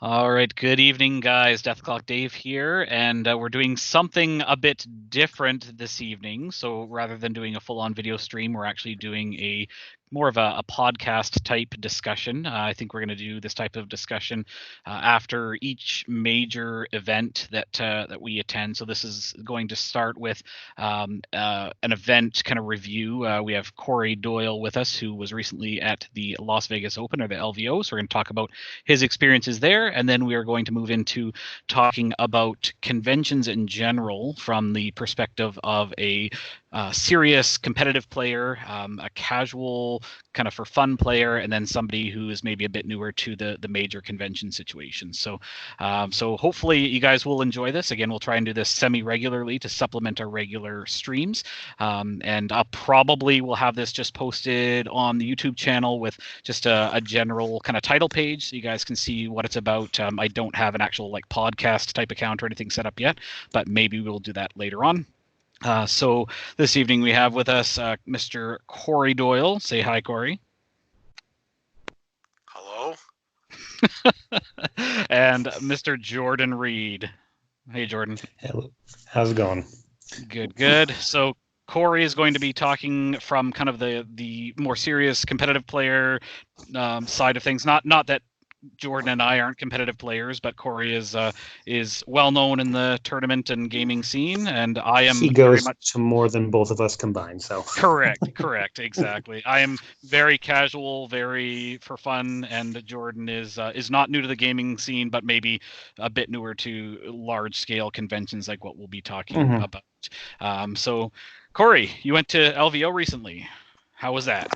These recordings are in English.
All right, good evening, guys. DeathClock Dave here, and we're doing something a bit different this evening. So rather than doing a full-on video stream, we're actually doing more of a podcast type discussion. I think we're going to do this type of discussion after each major event that we attend. So this is going to start with an event kind of review. We have Cory Doyle with us, who was recently at the Las Vegas Open, or the LVO. So we're going to talk about his experiences there, and then we are going to move into talking about conventions in general from the perspective of a serious competitive player, a casual kind of for fun player, and then somebody who is maybe a bit newer to the major convention situation. So so hopefully you guys will enjoy this. Again, we'll try and do this semi-regularly to supplement our regular streams, and I'll probably will have this just posted on the YouTube channel with just a general kind of title page so you guys can see what it's about. I don't have an actual like podcast type account or anything set up yet, but maybe we'll do that later on. So this evening we have with us Mr. Cory Doyle. Say hi, Cory. Hello. And Mr. Jordan Reid. Hey, Jordan. Hello. How's it going? Good, good. So Cory is going to be talking from kind of the more serious competitive player side of things. Not that Jordan and I aren't competitive players, but Cory is well known in the tournament and gaming scene, and I am. He goes to more than both of us combined. So correct, exactly. I am very casual, very for fun, and Jordan is not new to the gaming scene, but maybe a bit newer to large scale conventions like what we'll be talking about. So, Cory, you went to LVO recently. How was that?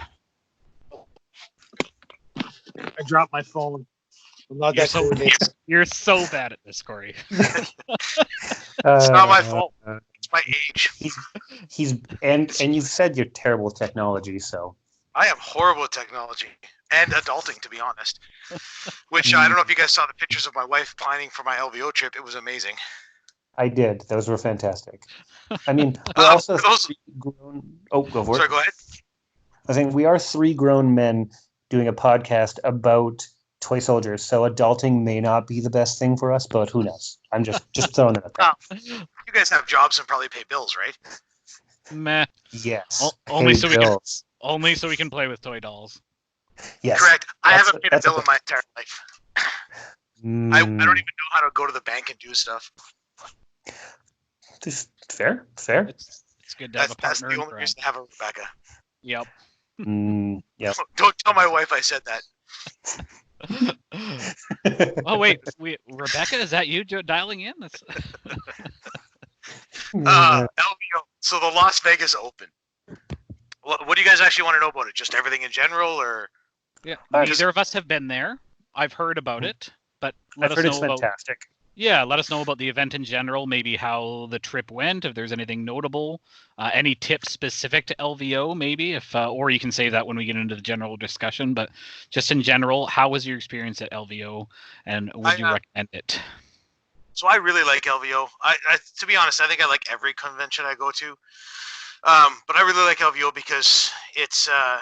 I dropped my phone. I'm not that coordinated. You're so bad at this, Cory. It's not my fault. It's my age. And you've said you're terrible at technology, so I am horrible at technology and adulting, to be honest. Which I don't know if you guys saw the pictures of my wife planning for my LVO trip. It was amazing. I did. Those were fantastic. I mean, we're also grown. Oh, go for it. Sorry, go ahead. I think we are 3 grown men doing a podcast about toy soldiers, so adulting may not be the best thing for us, but who knows? I'm just throwing it out there. You guys have jobs and probably pay bills, right? Meh. Yes. Only so we can play with toy dolls. Yes. Correct. I haven't paid a bill in my entire life. I don't even know how to go to the bank and do stuff. Just fair. It's good to have a partner. That's the only reason to have a Rebecca. Yep. Yep. Don't tell my wife I said that. Oh wait, Rebecca, is that you dialing in? That's... LVO. So the Las Vegas Open. What do you guys actually want to know about it? Just everything in general, or? Yeah, neither of us have been there. I've heard about it, but I've heard it's fantastic. Yeah, let us know about the event in general, maybe how the trip went, if there's anything notable, any tips specific to LVO, maybe, if or you can save that when we get into the general discussion. But just in general, how was your experience at LVO, and would you recommend it? So I really like LVO. I to be honest, I think I like every convention I go to, but I really like LVO because it's a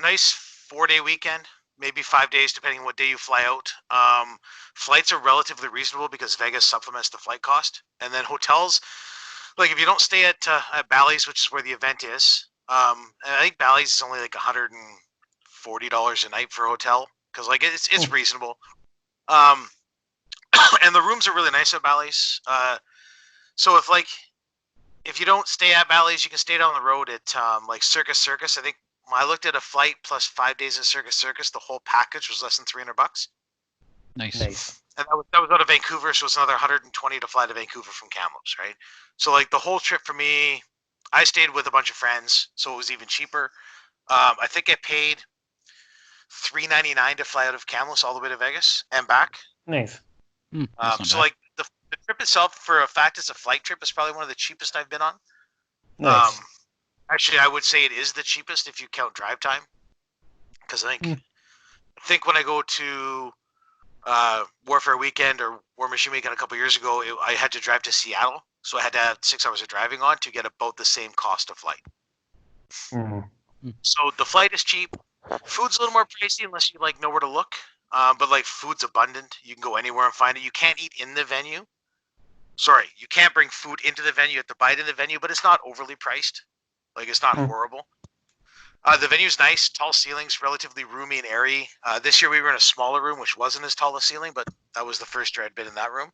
nice 4-day weekend. Maybe 5 days, depending on what day you fly out. Flights are relatively reasonable because Vegas supplements the flight cost. And then hotels, like if you don't stay at Bally's, which is where the event is, I think Bally's is only like $140 a night for a hotel because like it's reasonable. And the rooms are really nice at Bally's. So if you don't stay at Bally's, you can stay down the road at like Circus. I think when I looked at a flight plus 5 days in Circus, the whole package was less than $300. Nice. And that was out of Vancouver, so it's another 120 to fly to Vancouver from Kamloops, right? So like the whole trip for me, I stayed with a bunch of friends, so it was even cheaper. I think I paid $399 to fly out of Kamloops all the way to Vegas and back. Nice. So like the trip itself, for a fact it's a flight trip, is probably one of the cheapest I've been on. Nice. Actually, I would say it is the cheapest if you count drive time, because I think when I go to Warfare Weekend or War Machine Weekend a couple years ago, I had to drive to Seattle, so I had to have 6 hours of driving on to get about the same cost of flight. So the flight is cheap. Food's a little more pricey unless you like know where to look. But like food's abundant. You can go anywhere and find it. You can't eat in the venue. Sorry, you can't bring food into the venue. You have to buy it in the venue, but it's not overly priced. Like it's not horrible. The venue's nice, tall ceilings, relatively roomy and airy. This year we were in a smaller room, which wasn't as tall a ceiling, but that was the first year I'd been in that room.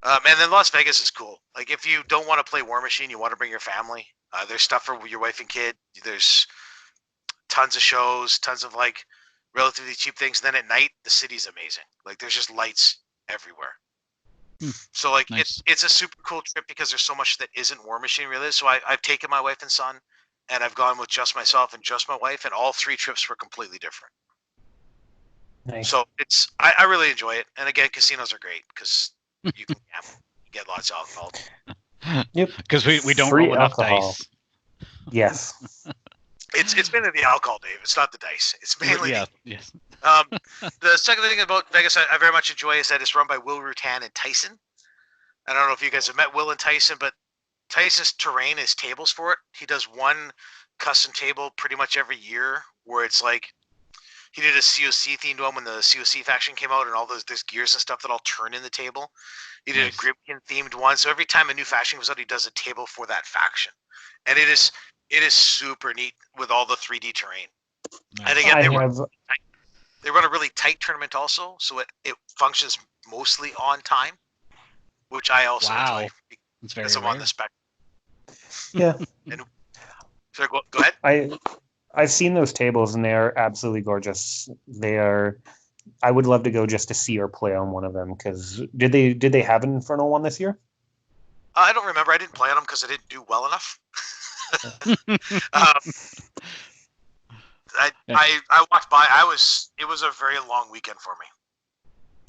And then Las Vegas is cool. Like if you don't want to play War Machine, you want to bring your family. There's stuff for your wife and kid. There's tons of shows, tons of like relatively cheap things. And then at night, the city's amazing. Like there's just lights everywhere. So like Nice. it's a super cool trip because there's so much that isn't War Machine related. So I've taken my wife and son, and I've gone with just myself and just my wife, and all 3 trips were completely different. Nice. So I really enjoy it. And again, casinos are great because you can gamble, you get lots of alcohol. Yep. Because we don't Free roll enough alcohol. dice. Yes. It's mainly the alcohol, Dave. It's not the dice. It's mainly Yes. the second thing about Vegas I very much enjoy is that it's run by Will Rutan and Tyson. I don't know if you guys have met Will and Tyson, but Tyson's terrain is tables for it. He does one custom table pretty much every year where it's like he did a COC themed one when the COC faction came out and all those gears and stuff that all turn in the table. He did Nice. a Gripkin themed one. So every time a new faction comes out, he does a table for that faction. And it is super neat with all the 3D terrain. Nice. And again, they run a really tight tournament also, so it functions mostly on time, which I also enjoy That's very because I'm rare. on the spectrum. Yeah. So go ahead. I've seen those tables and they are absolutely gorgeous. They are. I would love to go just to see or play on one of them. Because did they have an Infernal one this year? I don't remember. I didn't play on them because I didn't do well enough. I walked by. It was a very long weekend for me.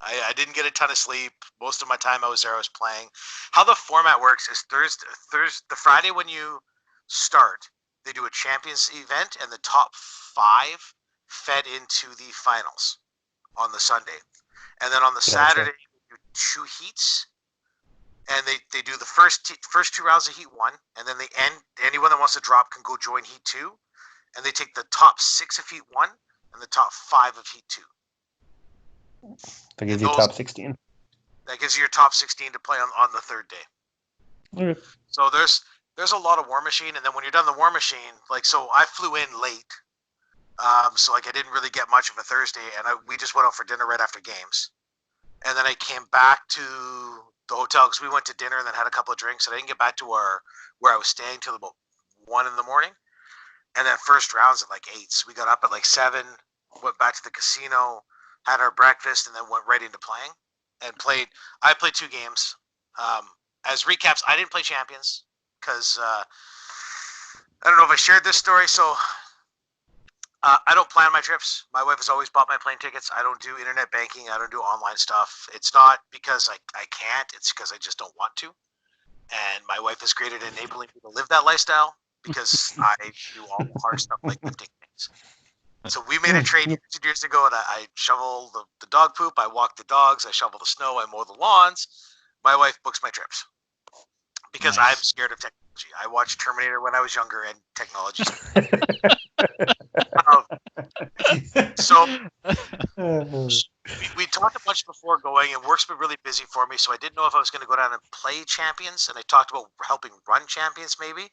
I didn't get a ton of sleep. Most of my time I was there, I was playing. How the format works is the Friday when you start, they do a champions event, and the top 5 fed into the finals on the Sunday. And then on the Saturday, they do 2 heats. And they do the first 2 rounds of Heat 1, and then they end. Anyone that wants to drop can go join Heat 2, and they take the top 6 of Heat 1 and the top 5 of Heat 2. That gives you top 16. That gives you your top 16 to play on the 3rd day. Okay. So there's a lot of War Machine, and then when you're done the War Machine, like so I flew in late, so like I didn't really get much of a Thursday, and we just went out for dinner right after games, and then I came back to the hotel because we went to dinner and then had a couple of drinks, and I didn't get back to where I was staying till about 1 in the morning. And then first rounds at like 8. So we got up at like 7, went back to the casino, had our breakfast, and then went right into playing and played. I played 2 games. As recaps, I didn't play Champions because I don't know if I shared this story. So I don't plan my trips. My wife has always bought my plane tickets. I don't do internet banking. I don't do online stuff. It's not because I can't. It's because I just don't want to. And my wife is great at enabling me to live that lifestyle because I do all the hard stuff like lifting things. So we made a trade 2 years ago, and I shovel the dog poop. I walk the dogs. I shovel the snow. I mow the lawns. My wife books my trips because Nice. I'm scared of technology. I watched Terminator when I was younger, and technology. So we talked a bunch before going, and work's been really busy for me, so I didn't know if I was going to go down and play Champions, and I talked about helping run Champions maybe,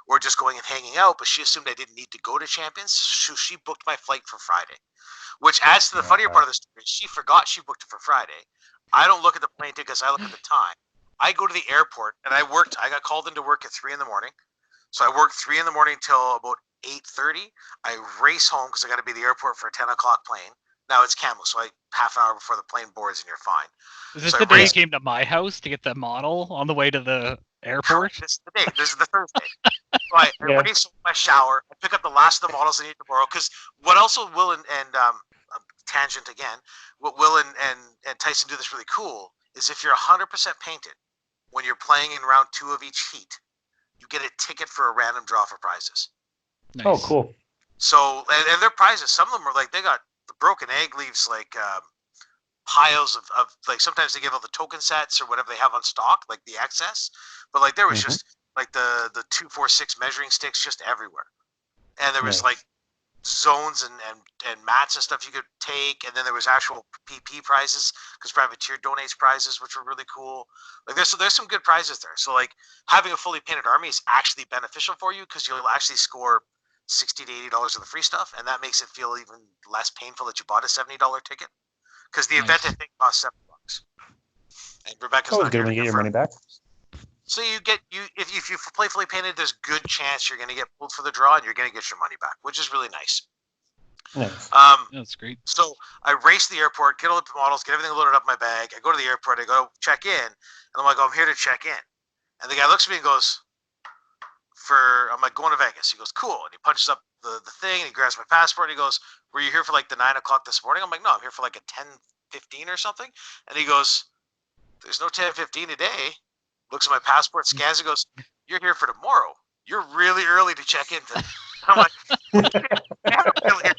or just going and hanging out, but she assumed I didn't need to go to Champions, so she booked my flight for Friday, which adds to the funnier part of the story. She forgot she booked it for Friday. I don't look at the plane tickets, I look at the time. I go to the airport, and I got called into work at 3 in the morning, so I worked 3 in the morning till about 8:30. I race home because I got to be at the airport for a 10 o'clock plane. Now it's Camel, so I half an hour before the plane boards and you're fine. Is this So the I day you raced- came to my house to get the model on the way to the airport? This is the day. This is the Thursday. So I race home, I shower, I pick up the last of the models I need to borrow. Because what also Will and tangent again, what Will and Tyson do that's really cool is if you're 100% painted when you're playing in round 2 of each heat, you get a ticket for a random draw for prizes. Nice. Oh, cool. So, and their prizes, some of them are like, they got the broken egg leaves, like piles of like, sometimes they give out the token sets or whatever they have on stock, like the excess. But like there was just like the 246 measuring sticks just everywhere. And there was like zones and mats and stuff you could take. And then there was actual PP prizes because Privateer donates prizes, which were really cool. Like there's some good prizes there. So like having a fully painted army is actually beneficial for you because you'll actually score $60 to $80 of the free stuff, and that makes it feel even less painful that you bought a $70 ticket. Because the event I think costs $7. And Rebecca's Always not good here when to you get your money back. So if you play fully painted, there's good chance you're going to get pulled for the draw, and you're going to get your money back, which is really nice. Nice. That's great. So I race to the airport, get all the models, get everything loaded up in my bag. I go to the airport, I go check in, and I'm like, I'm here to check in. And the guy looks at me and goes, I'm like, going to Vegas. He goes, cool. And he punches up the thing, and he grabs my passport, and he goes, were you here for like the 9 o'clock this morning? I'm like, no, I'm here for like a 10:15 or something. And he goes, there's no 10:15 today. Looks at my passport, scans it, goes, you're here for tomorrow. You're really early to check in today. I'm like, really early.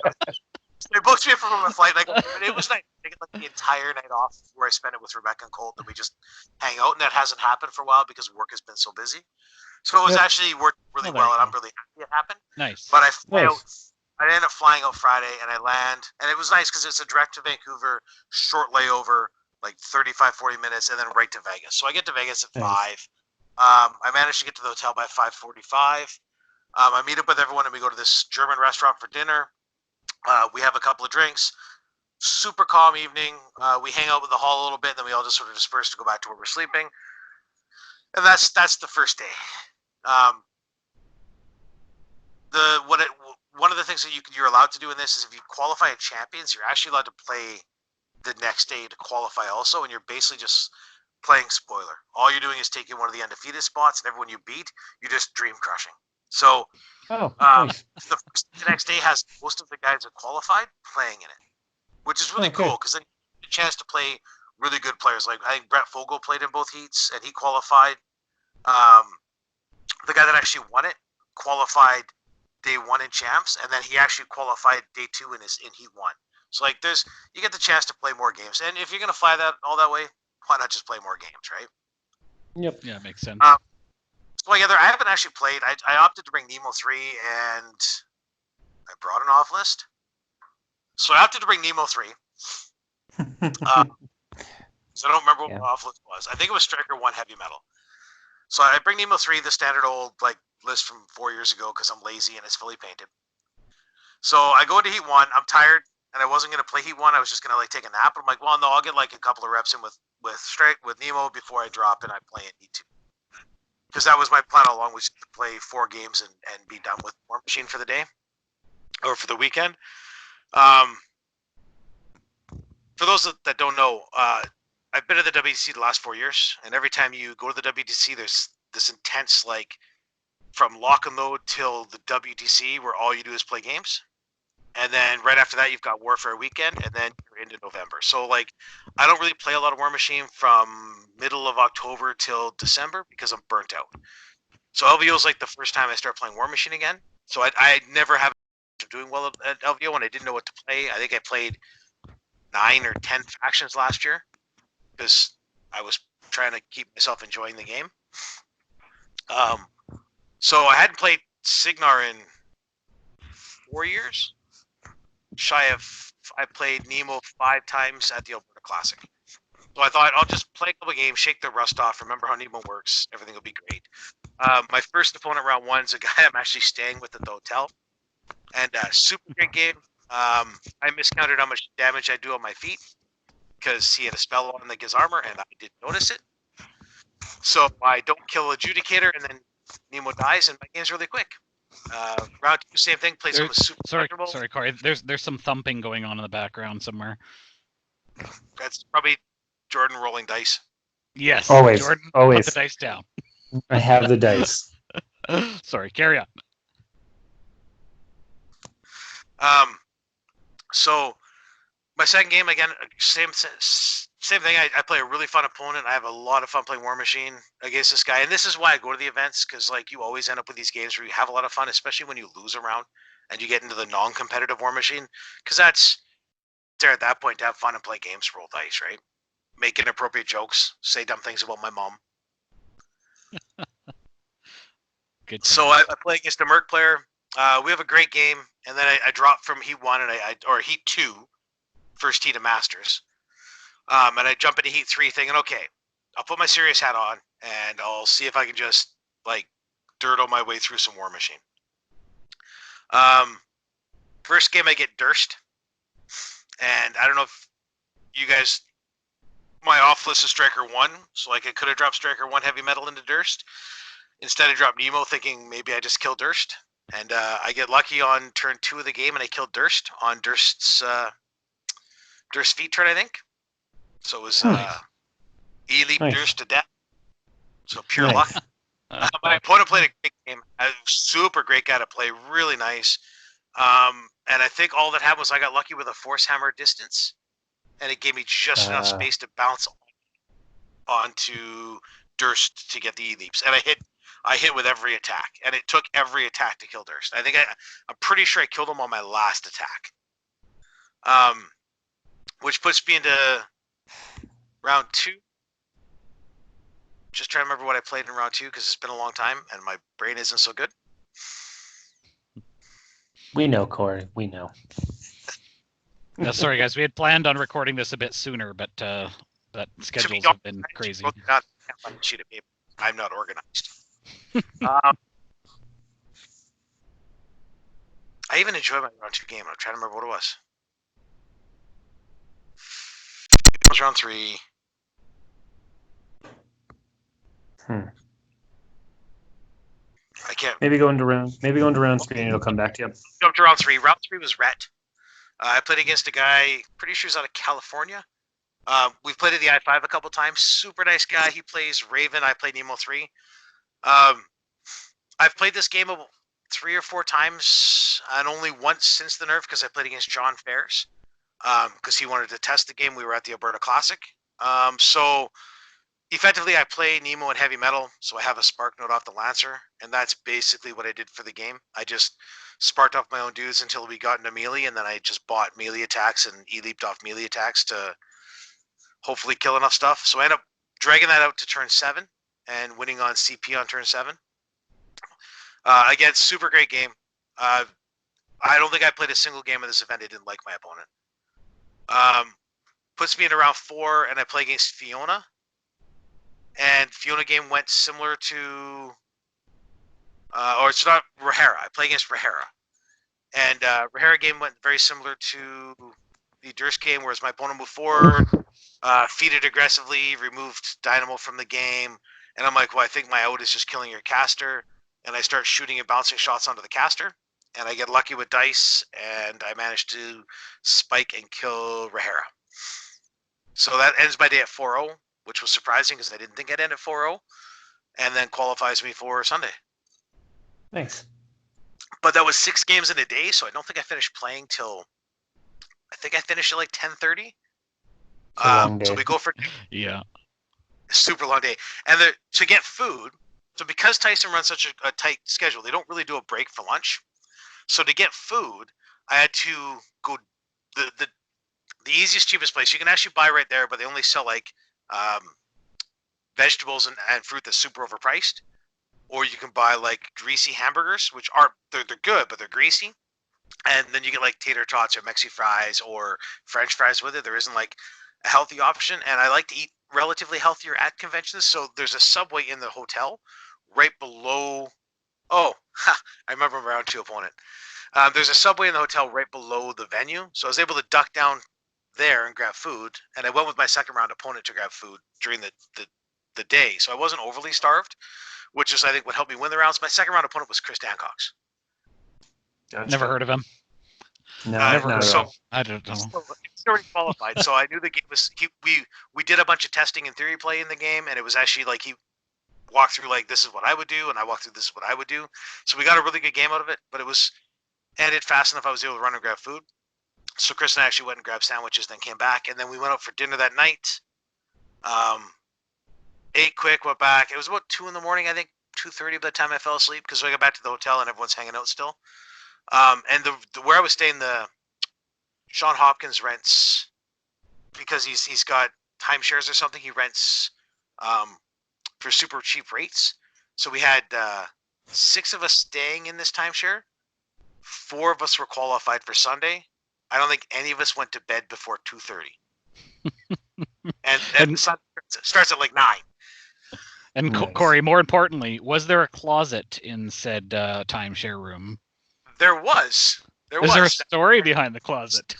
So they booked me from a flight. Like, it was nice. I get like the entire night off where I spent it with Rebecca and Colt, and we just hang out. And that hasn't happened for a while because work has been so busy. So it was actually worked really well, and I'm really happy it happened. Nice. But I ended up flying out Friday, and I land, and it was nice because it's a direct to Vancouver, short layover, like 35, 40 minutes, and then right to Vegas. So I get to Vegas at 5. I managed to get to the hotel by 5:45. I meet up with everyone, and we go to this German restaurant for dinner. We have a couple of drinks. Super calm evening. We hang out with the hall a little bit, and then we all just sort of disperse to go back to where we're sleeping. And that's the first day. One of the things that you're allowed to do in this is if you qualify in champions, you're actually allowed to play the next day to qualify also, and you're basically just playing spoiler. All you're doing is taking one of the undefeated spots, and everyone you beat, you're just dream crushing. So nice. the next day has most of the guys that qualified playing in it, which is really cool because then you get a chance to play really good players. Like I think Brett Fogel played in both heats, and he qualified. The guy that actually won it qualified day 1 in champs, and then he actually qualified day 2 in heat 1. So like you get the chance to play more games, and if you're gonna fly that all that way, why not just play more games, right? Yep. Yeah, makes sense. So I haven't actually played. I opted to bring Nemo 3, and I brought an off list. So I opted to bring Nemo 3. So I don't remember what my off list was. I think it was Striker 1 Heavy Metal. So I bring Nemo 3, the standard old like list from 4 years ago because I'm lazy and it's fully painted. So I go into Heat 1. I'm tired, and I wasn't going to play Heat 1. I was just going to like take a nap. I'm like, well, no, I'll get like a couple of reps in with Nemo before I drop and I play in Heat 2. Because that was my plan all along, was to play 4 games and be done with Warmachine for the day or for the weekend. For those that don't know, I've been at the WTC the last 4 years, and every time you go to the WTC, there's this intense, like, from lock and load till the WTC where all you do is play games. And then right after that, you've got Warfare weekend, and then you're into November. So, like, I don't really play a lot of Warmachine from middle of October till December because I'm burnt out. So LVO is like the first time I start playing Warmachine again. So I never have doing well at LVO, and I didn't know what to play. I think I played 9 or 10 factions last year because I was trying to keep myself enjoying the game. So I hadn't played Signar in 4 years. I played Nemo 5 times at the Alberta Classic. So I thought I'll just play a couple games, shake the rust off, remember how Nemo works, everything will be great. My first opponent round 1 is a guy I'm actually staying with at the hotel. And super great game. I miscounted how much damage I do on my feet because he had a spell on that gives armor, and I didn't notice it. So I don't kill Adjudicator, and then Nemo dies, and my game's really quick. Round 2, same thing. Play some super comfortable. Sorry, Cory. There's some thumping going on in the background somewhere. That's probably Jordan rolling dice. Yes, Always, Jordan, always. put the dice down. I have the dice. Sorry, carry on. So my second game again, same thing. I play a really fun opponent. I have a lot of fun playing Warmachine against this guy, and this is why I go to the events, because like you always end up with these games where you have a lot of fun, especially when you lose a round and you get into the non-competitive Warmachine, because that's there at that point to have fun and play games, roll dice, right? Make inappropriate jokes, say dumb things about my mom. Good. So I play against a Merc player. We have a great game, and then I dropped from Heat 1 and or Heat 2, first heat of Masters. And I jump into Heat 3 thinking, okay, I'll put my serious hat on and I'll see if I can just like dirtle my way through some Warmachine. First game I get Durst, and I don't know if you guys, my off list is Striker 1, so like I could have dropped Striker 1 heavy metal into Durst. Instead I dropped Nemo thinking maybe I just killed Durst. And I get lucky on turn 2 of the game and I killed Durst on Durst's feet turn, I think. So it was E-Leap Nice. Durst to death. So pure Nice. luck. My opponent played a great game. A super great guy to play, really nice. And I think all that happened was I got lucky with a Force Hammer distance, and it gave me just enough space to bounce onto Durst to get the E-Leaps. And I hit with every attack, and it took every attack to kill Durst. I think I'm pretty sure I killed him on my last attack. Which puts me into round 2. Just trying to remember what I played in round 2 because it's been a long time and my brain isn't so good. We know, Cory. We know. No, sorry, guys. We had planned on recording this a bit sooner, but that schedules have been crazy. I'm not organized. I even enjoyed my round 2 game. I'm trying to remember what it was. It was round 3. I can't. Maybe go into round 3 and it'll come back to you. Jump to round 3. Round 3 was Rhett. I played against a guy, pretty sure he's out of California. We've played at the I-5 a couple times. Super nice guy. He plays Raven. I play Nemo 3. I've played this game 3 or 4 times, and only once since the nerf because I played against John Fairs because he wanted to test the game. We were at the Alberta Classic. So effectively, I play Nemo and heavy metal, so I have a spark note off the Lancer, and that's basically what I did for the game. I just sparked off my own dudes until we got into melee, and then I just bought melee attacks and E-leaped off melee attacks to hopefully kill enough stuff. So I ended up dragging that out to turn 7 and winning on CP on turn 7. Again, super great game. I don't think I played a single game of this event I didn't like my opponent. Puts me in round 4, and I play against Fiona. And Fiona game went similar to, or it's not Rahara. I play against Rahara. And Rahara game went very similar to the Durst game, whereas my opponent moved forward, feeded aggressively, removed Dynamo from the game. And I'm like, well, I think my out is just killing your caster. And I start shooting and bouncing shots onto the caster. And I get lucky with dice, and I manage to spike and kill Rahara. So that ends my day at 4-0. Which was surprising because I didn't think I'd end at 4-0, and then qualifies me for Sunday. Thanks. But that was 6 games in a day, so I don't think I finished playing till, I think I finished at like 10:30. So we go for yeah, super long day. And to get food, so because Tyson runs such a tight schedule, they don't really do a break for lunch. So to get food, I had to go the easiest, cheapest place. You can actually buy right there, but they only sell like vegetables and fruit that's super overpriced, or you can buy like greasy hamburgers, which aren't they're good, but they're greasy, and then you get like tater tots or Mexi fries or French fries with it. There isn't like a healthy option, and I like to eat relatively healthier at conventions. So there's a Subway in the hotel right below. Oh, I remember my round 2 opponent. There's a Subway in the hotel right below the venue, so I was able to duck down there and grab food, and I went with my second round opponent to grab food during the day, so I wasn't overly starved, which is I think what helped me win the rounds. My second round opponent was Chris Dancox, Gotcha. Never heard of him. No, Never not heard at of all. him. I don't know. So he's already qualified, so I knew the game was. We did a bunch of testing and theory play in the game, and it was actually like he walked through like this is what I would do, and I walked through this is what I would do. So we got a really good game out of it, but it was ended fast enough I was able to run and grab food. So Chris and I actually went and grabbed sandwiches, then came back, and then we went out for dinner that night. Ate quick, went back. It was about 2 in the morning, I think 2:30 by the time I fell asleep because I got back to the hotel and everyone's hanging out still. And the where I was staying, the Sean Hopkins rents because he's got timeshares or something. He rents for super cheap rates. So we had 6 of us staying in this timeshare. 4 of us were qualified for Sunday. I don't think any of us went to bed before 2:30. and Sunday starts at like 9. And Nice. Cory, more importantly, was there a closet in said timeshare room? There was. Is there a story behind the closet?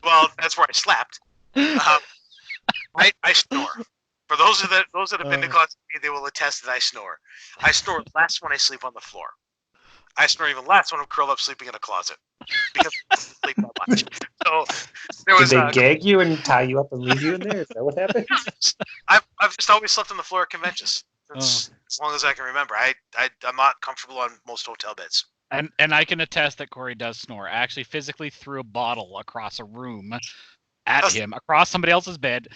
Well, that's where I slept. I snore. For those that have been to closet, they will attest that I snore. I snore less when I sleep on the floor. I snore even less when I'm curled up sleeping in a closet because I sleep that much. So there was. Did they gag you and tie you up and leave you in there? Is that what happened? I've just always slept on the floor at conventions. As long as I can remember. I'm not comfortable on most hotel beds. And I can attest that Cory does snore. I actually physically threw a bottle across a room at him, across somebody else's bed.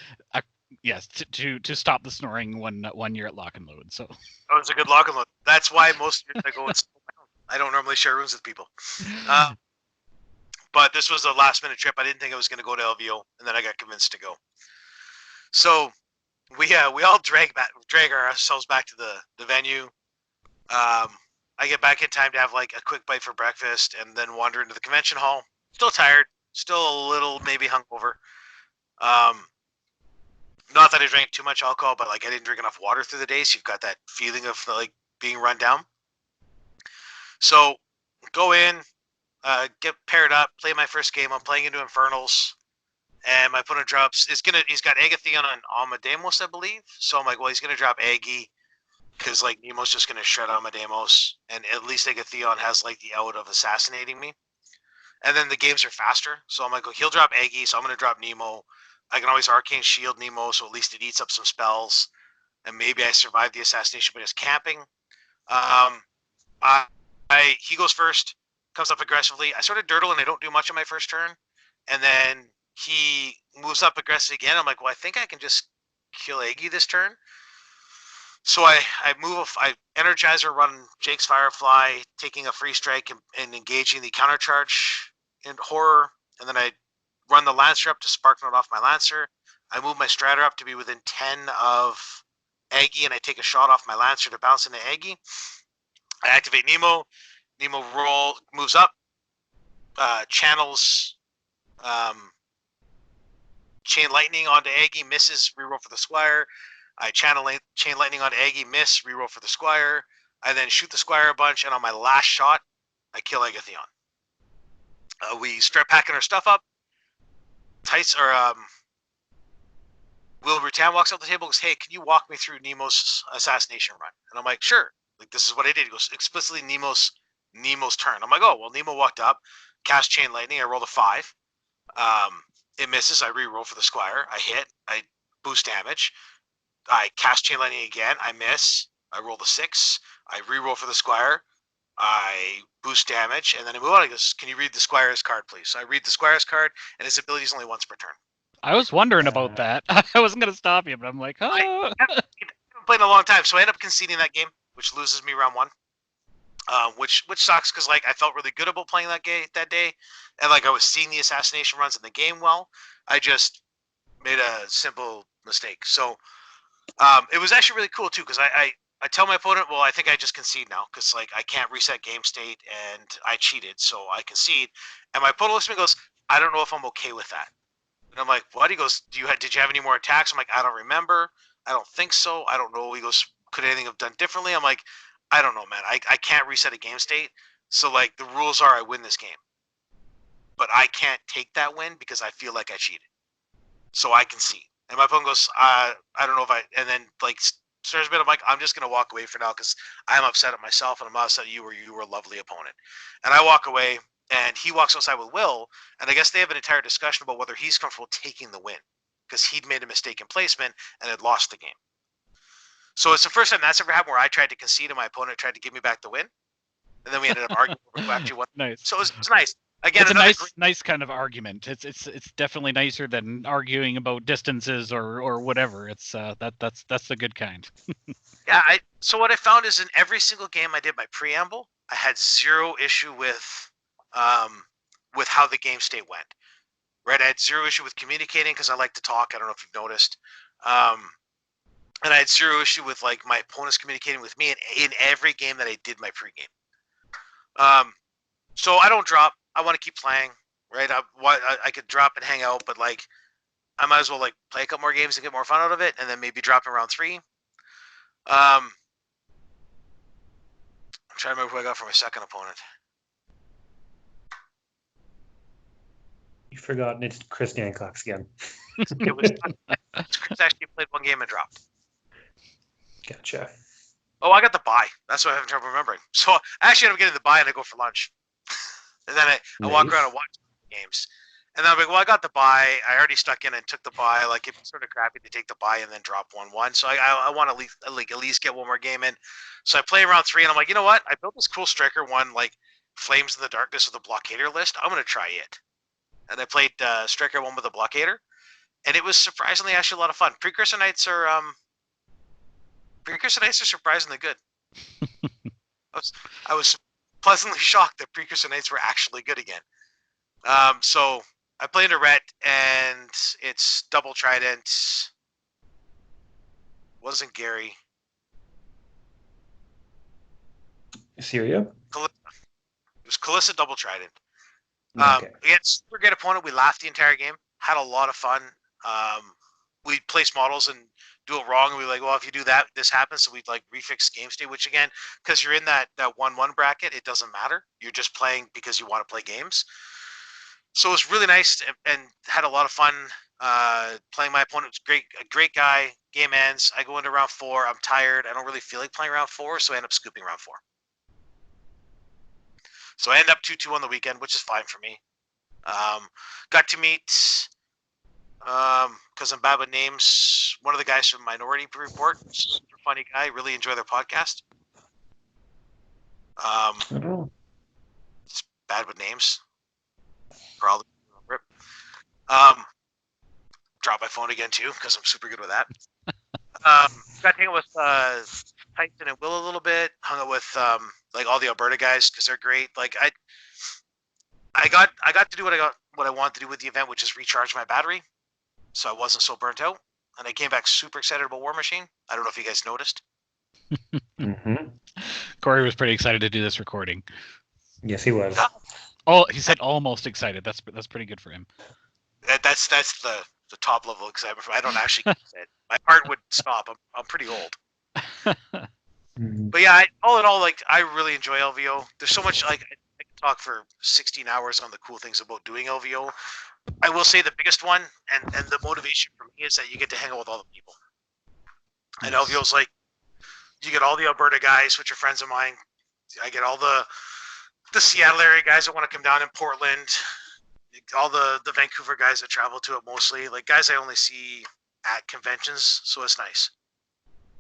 Yes, to stop the snoring one year at Lock and Load. So that was a good Lock and Load. That's why most years I go and I don't normally share rooms with people. But this was a last minute trip. I didn't think I was going to go to LVO, and then I got convinced to go. So we all drag ourselves back to the venue. I get back in time to have like a quick bite for breakfast and then wander into the convention hall. Still tired, still a little maybe hungover. Not that I drank too much alcohol, but like I didn't drink enough water through the day, so you've got that feeling of like being run down. So go in, get paired up, play my first game. I'm playing into Infernals, and my opponent drops. He's got Agathon on Amadeus, I believe. So I'm like, well, he's gonna drop Aggie because like Nemo's just gonna shred Amadeus, and at least Agathon has like the out of assassinating me. And then the games are faster, so I'm like, well, he'll drop Aggie, so I'm gonna drop Nemo. I can always Arcane Shield Nemo, so at least it eats up some spells, and maybe I survive the assassination by just camping. He goes first, comes up aggressively. I sort of dirtle and I don't do much on my first turn, and then he moves up aggressively again. I'm like, well, I think I can just kill Aggie this turn. So I Energizer, run Jake's Firefly, taking a free strike and engaging the countercharge in Horror, and then I run the Lancer up to Spark Note off my Lancer. I move my Strider up to be within 10 of Aggie, and I take a shot off my Lancer to bounce into Aggie. I activate Nemo. Nemo moves up, channels Chain Lightning onto Aggie, misses, reroll for the Squire. I channel Chain Lightning onto Aggie, miss, reroll for the Squire. I then shoot the Squire a bunch, and on my last shot, I kill Agathon. We start packing our stuff up. Will Rutan walks up the table and goes, hey, can you walk me through Nemo's assassination run? And I'm like, sure. Like, this is what I did. He goes, explicitly Nemo's turn. I'm like, oh, well, Nemo walked up, cast Chain Lightning, I rolled a 5. It misses, I re-roll for the Squire. I hit, I boost damage. I cast Chain Lightning again, I miss, I roll the 6. I re-roll for the Squire. I boost damage, and then I move on. He goes, can you read the Squire's card, please? So I read the Squire's card, and his ability is only once per turn. I was wondering about that. I wasn't going to stop you, but I'm like, oh. I haven't played in a long time, so I end up conceding that game, which loses me round 1. Which sucks because like I felt really good about playing that day, and like I was seeing the assassination runs in the game well. I just made a simple mistake. So it was actually really cool too because I tell my opponent, well, I think I just concede now because like I can't reset game state and I cheated, so I concede. And my opponent looks at me and goes, I don't know if I'm okay with that. And I'm like, what? He goes, did you have any more attacks? I'm like, I don't remember. I don't think so. I don't know. He goes, could anything have done differently? I'm like, I don't know, man. I can't reset a game state. So like the rules are I win this game. But I can't take that win because I feel like I cheated. So I concede. And my opponent goes, I don't know if and then like there's a bit. I'm like, I'm just gonna walk away for now because I'm upset at myself and I'm not upset at you, or you were a lovely opponent. And I walk away, and he walks outside with Will, and I guess they have an entire discussion about whether he's comfortable taking the win because he'd made a mistake in placement and had lost the game. So it's the first time that's ever happened where I tried to concede and my opponent tried to give me back the win, and then we ended up arguing over who actually won. Nice. So it's nice. Again, it's a nice kind of argument. It's definitely nicer than arguing about distances or whatever. It's that's the good kind. Yeah. So what I found is in every single game I did my preamble, I had zero issue with how the game state went. Right, I had zero issue with communicating because I like to talk. I don't know if you've noticed. And I had zero issue with like my opponents communicating with me in every game that I did my pregame. So I don't drop. I want to keep playing, right? I could drop and hang out, but like I might as well like play a couple more games and get more fun out of it, and then maybe drop in round 3. I'm trying to remember who I got for my second opponent. You've forgotten it's Chris Dancox again. Chris actually played one game and dropped. Gotcha. Oh, I got the bye. That's what I'm having trouble remembering. So I actually end up getting the bye and I go for lunch. And then I walk around and watch games. And then I'm like, well, I got the bye. I already stuck in and took the bye. Like, it's sort of crappy to take the bye and then drop 1-1. So I want to at least get one more game in. So I play round 3 and I'm like, you know what? I built this cool striker one, like Flames in the Darkness with a blockader list. I'm going to try it. And I played striker one with a blockader. And it was surprisingly actually a lot of fun. Precursor Knights are surprisingly good. I was pleasantly shocked that Precursor Knights were actually good again. So I played a ret, and it's double trident. Wasn't Gary. Syria? It was Kalissa double trident. Okay. We had super great opponent. We laughed the entire game. Had a lot of fun. We'd place models and do it wrong, and we were like, well, if you do that, this happens. So we'd like refix game state, which again, because you're in that 1-1 bracket, it doesn't matter. You're just playing because you want to play games. So it was really nice and had a lot of fun playing my opponent. It was a great guy. Game ends. I go into round 4. I'm tired. I don't really feel like playing round 4, so I end up scooping round 4. So I end up 2-2 on the weekend, which is fine for me. Got to meet, because I'm bad with names, one of the guys from Minority Report. Super funny guy. Really enjoy their podcast. It's bad with names. Probably. Rip. Drop my phone again too, because I'm super good with that. Got to hang out with Tyson and Will a little bit. Hung out with like all the Alberta guys because they're great. Like I got to do what I wanted to do with the event, which is recharge my battery, so I wasn't so burnt out. And I came back super excited about Warmachine. I don't know if you guys noticed. Mm-hmm. Cory was pretty excited to do this recording. Yes, he was. Oh, he said almost excited. That's pretty good for him. That's the top level excitement. I don't actually get it. My heart would stop. I'm pretty old. But yeah, all in all, like I really enjoy LVO. There's so much like I can talk for 16 hours on the cool things about doing LVO. I will say the biggest one and the motivation for me is that you get to hang out with all the people. And LVO's like you get all the Alberta guys, which are friends of mine. I get all the Seattle area guys that want to come down in Portland. All the Vancouver guys that travel to it mostly. Like guys I only see at conventions, so it's nice.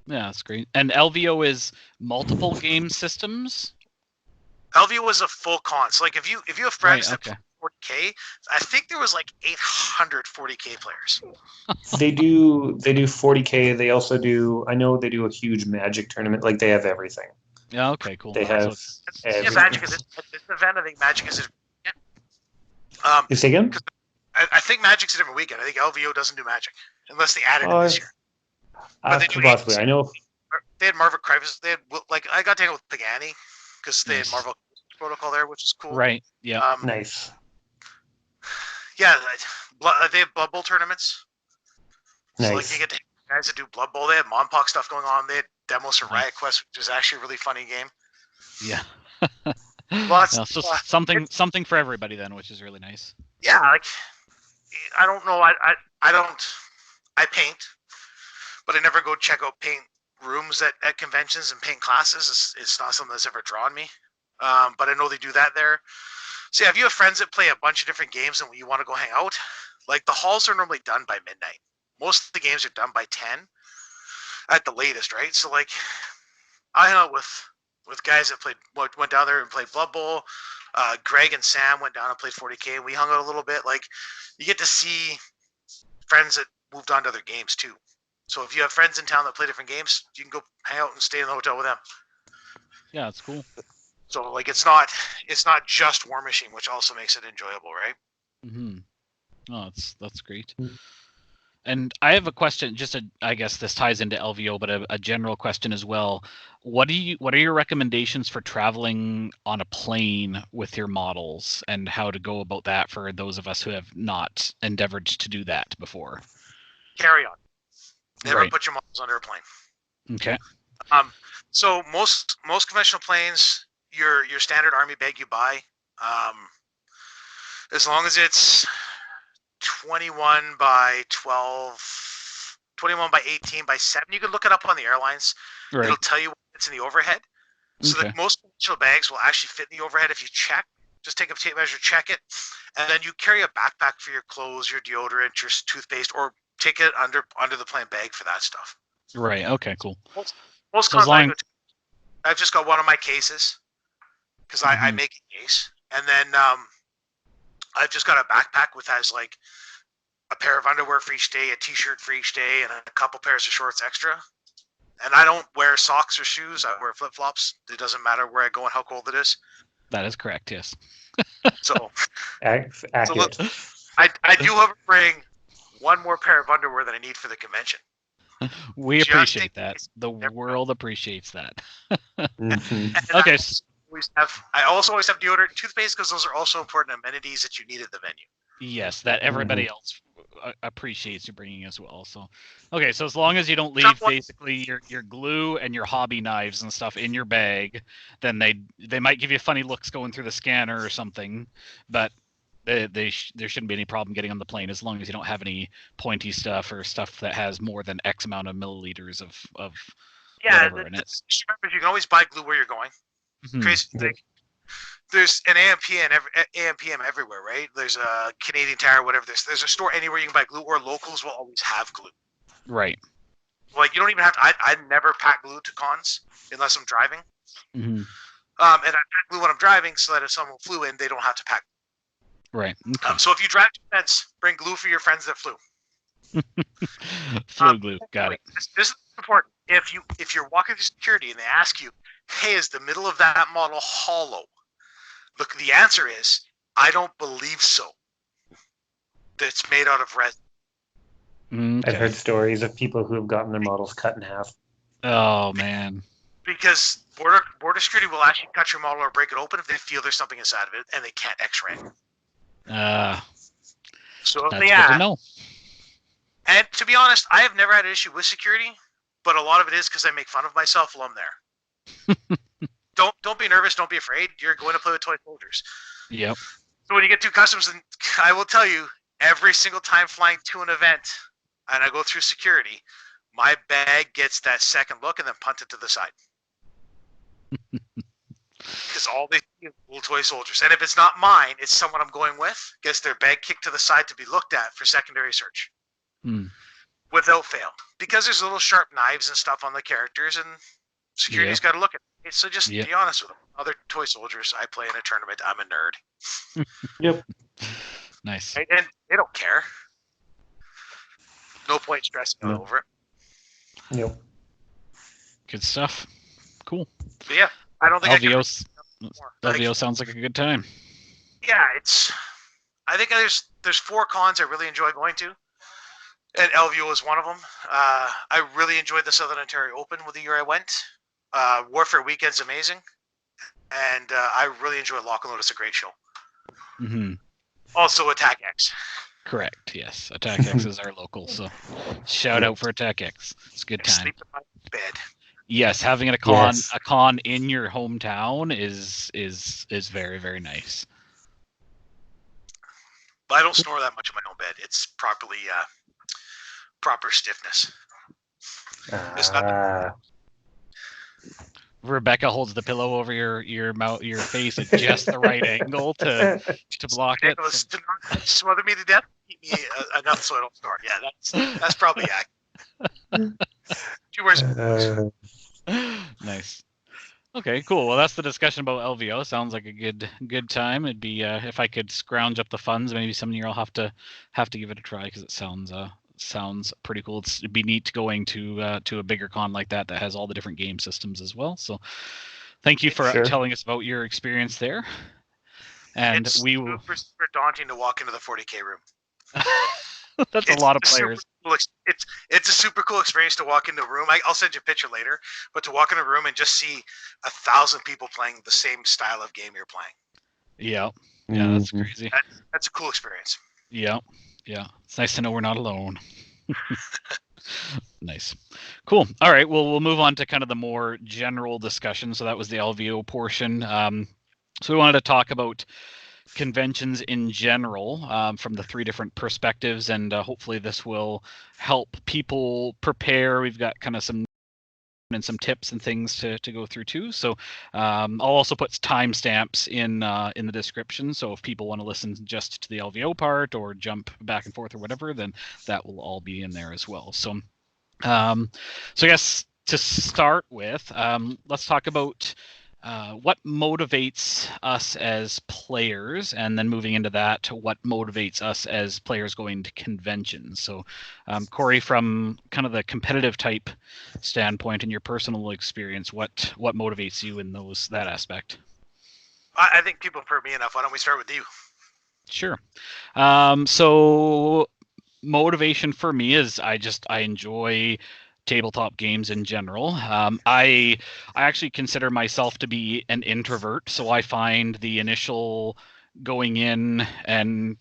Yeah, that's great. And LVO is multiple game systems? LVO was a full con. So like if you have friends right, that 40K, I think there was like 800 40K players. They do 40K. They also do, I know they do a huge Magic tournament. Like they have everything. Yeah, okay, cool. They have yeah, Magic is this event. I think Magic is you say again? I think Magic's a different weekend. I think LVO doesn't do Magic unless they added it this year. But they do possibly. I know. They had Marvel Crisis. They had like I got to hang out with Pagani because they had Marvel Protocol there, which is cool. Right. Yeah. Nice. Yeah, they have Blood Bowl tournaments. Nice. So like you get to guys that do Blood Bowl. They had Monpok stuff going on. They had demos for Riot Quest, which was actually a really funny game. Yeah. Well, so something for everybody then, which is really nice. Yeah, like I don't know. I paint, but I never go check out paint rooms at conventions and paint classes. It's not something that's ever drawn me. But I know they do that there. So yeah, if you have friends that play a bunch of different games and you want to go hang out, like the halls are normally done by midnight. Most of the games are done by 10 at the latest, right? So like I hung out with guys that went down there and played Blood Bowl. Greg and Sam went down and played 40K, and we hung out a little bit. Like you get to see friends that moved on to other games too. So if you have friends in town that play different games, you can go hang out and stay in the hotel with them. Yeah, it's cool. So like it's not just Warmachine, which also makes it enjoyable, right? Mm-hmm. Oh, that's great. And I have a question. I guess this ties into LVO, but a general question as well. What are your recommendations for traveling on a plane with your models, and how to go about that for those of us who have not endeavored to do that before? Carry on. Never Right. put your models under a plane. Okay. So most conventional planes, your standard Army bag you buy, as long as it's 21 by 12, 21 by 18 by 7, you can look it up on the airlines. Right. It'll tell you what's in the overhead. So Okay. that most conventional bags will actually fit in the overhead if you check. Just take a tape measure, check it, and then you carry a backpack for your clothes, your deodorant, your toothpaste, or take it under the plane bag for that stuff. Right. Okay. Cool. Most So cons as long- I go to, I've just got one of my cases because I Mhm. make a case, and then I've just got a backpack with has like a pair of underwear for each day, a t-shirt for each day, and a couple pairs of shorts extra. And I don't wear socks or shoes. I wear flip-flops. It doesn't matter where I go and how cold it is. That is correct. Yes. So Accurate. I do have to bring one more pair of underwear than I need for the convention. We Just appreciate in that. case. The world appreciates that. Mhm. And Okay. I also always have deodorant and toothpaste because those are also important amenities that you need at the venue. Yes, that everybody else appreciates you bringing as well. So, okay, so as long as you don't leave Someone- basically your glue and your hobby knives and stuff in your bag, then they might give you funny looks going through the scanner or something, but there shouldn't be any problem getting on the plane as long as you don't have any pointy stuff or stuff that has more than X amount of milliliters of whatever in it. You can always buy glue where you're going. Mhm. Crazy thing. There's an AMPM everywhere, right? There's a Canadian Tire, whatever. There's a store anywhere you can buy glue, or locals will always have glue. Right. Like you don't even have to. I never pack glue to cons unless I'm driving. Mhm. And I pack glue when I'm driving so that if someone flew in, they don't have to pack. Right. Okay. So if you drive to events, bring glue for your friends that flew. Flu glue. Got it. This is important. If you're walking through security and they ask you, "Hey, is the middle of that model hollow?" Look, the answer is, I don't believe so. That's made out of resin. I've Okay. heard stories of people who have gotten their models cut in half. Oh man. Because border security will actually cut your model or break it open if they feel there's something inside of it and they can't X-ray it. So if That's they good to ask, know. and to be honest, I have never had an issue with security, but a lot of it is because I make fun of myself while I'm there. Don't be nervous. Don't be afraid. You're going to play with toy soldiers. Yep. So when you get to customs, and I will tell you, every single time flying to an event, and I go through security, my bag gets that second look and then punted to the side. Because all they see is little toy soldiers. And if it's not mine, it's someone I'm going with, gets their bag kicked to the side to be looked at for secondary search. Hmm. Without fail. Because there's little sharp knives and stuff on the characters, and security's got to look at it. So just be honest with them. Other toy soldiers, I play in a tournament, I'm a nerd. Yep. Nice. Right? And they don't care. No point stressing out over it. Yep. Good stuff. Cool. But yeah, I don't think LVO sounds like a good time. Yeah, I think there's 4 cons I really enjoy going to, and LVO is one of them. I really enjoyed the Southern Ontario Open with the year I went. Warfare Weekend's amazing, and I really enjoy Lock and Load. It's a great show. Mm-hmm. Also, Attack X. Correct. Yes. Attack X is our local, so shout out for Attack X. It's a good time. Sleep in my bed. Yes, having a con in your hometown is very, very nice. But I don't snore that much in my own bed. It's proper stiffness. It's not. Rebecca holds the pillow over your mouth, your face at just the right angle to block it. Ridiculous to not smother me to death. Keep me enough so I don't snort. Yeah, that's probably accurate. She wears. Nice. Okay, cool. Well, that's the discussion about LVO. Sounds like a good time. It'd be if I could scrounge up the funds, maybe some year I'll have to give it a try because it sounds pretty cool. It'd be neat going to a bigger con like that has all the different game systems as well. So, thank you for telling us about your experience there. And it's super daunting to walk into the 40K room. That's a lot of players. It's a super cool experience to walk into a room. I'll send you a picture later, but to walk in a room and just see 1,000 people playing the same style of game you're playing. Yeah, that's crazy. That's a cool experience. Yeah. It's nice to know we're not alone. Nice. Cool. All right. Well, we'll move on to kind of the more general discussion. So that was the LVO portion. So we wanted to talk about conventions in general from the 3 different perspectives, and hopefully this will help people prepare. We've got kind of some tips and things to go through too. So I'll also put timestamps in the description. So if people want to listen just to the LVO part or jump back and forth or whatever, then that will all be in there as well. So I guess to start with, let's talk about what motivates us as players, and then moving into that, what motivates us as players going to conventions. So, Cory, from kind of the competitive type standpoint and your personal experience, what motivates you in that aspect? I think people have heard me enough. Why don't we start with you? Sure. So motivation for me is I enjoy tabletop games in general. I actually consider myself to be an introvert, so I find the initial going in and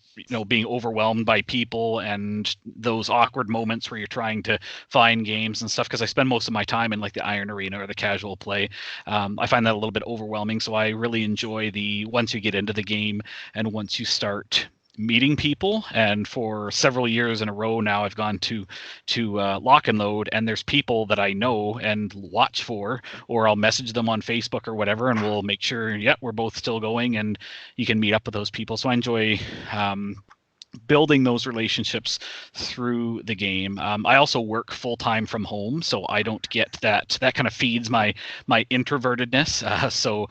being overwhelmed by people and those awkward moments where you're trying to find games and stuff, because I spend most of my time in like the Iron Arena or the casual play. I find that a little bit overwhelming, so I really enjoy once you get into the game and once you start meeting people. And for several years in a row now, I've gone to Lock and Load, and there's people that I know and watch for, or I'll message them on Facebook or whatever, and we'll make sure we're both still going, and you can meet up with those people. So I enjoy building those relationships through the game. I also work full-time from home, so I don't get that kind of feeds my introvertedness. So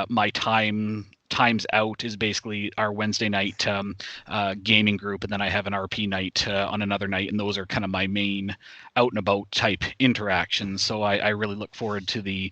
my times out is basically our Wednesday night gaming group, and then I have an RP night on another night, and those are kind of my main out and about type interactions. So I really look forward to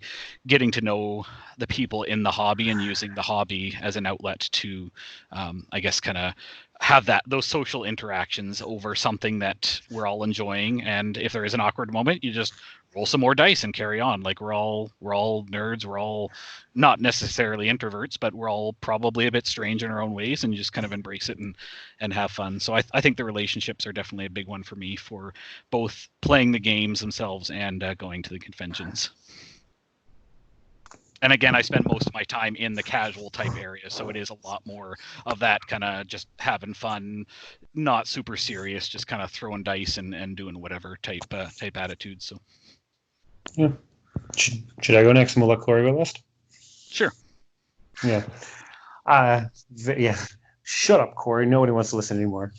getting to know the people in the hobby and using the hobby as an outlet to I guess kind of have those social interactions over something that we're all enjoying. And if there is an awkward moment, you just roll some more dice and carry on. Like we're all nerds. We're all not necessarily introverts, but we're all probably a bit strange in our own ways, and you just kind of embrace it and have fun. So I think the relationships are definitely a big one for me for both playing the games themselves and going to the conventions. And again, I spend most of my time in the casual type area, so it is a lot more of that kind of just having fun, not super serious, just kind of throwing dice and doing whatever type attitude. So, yeah. Should I go next and we'll let Cory go last? Sure. Yeah. Yeah. Shut up, Cory. Nobody wants to listen anymore.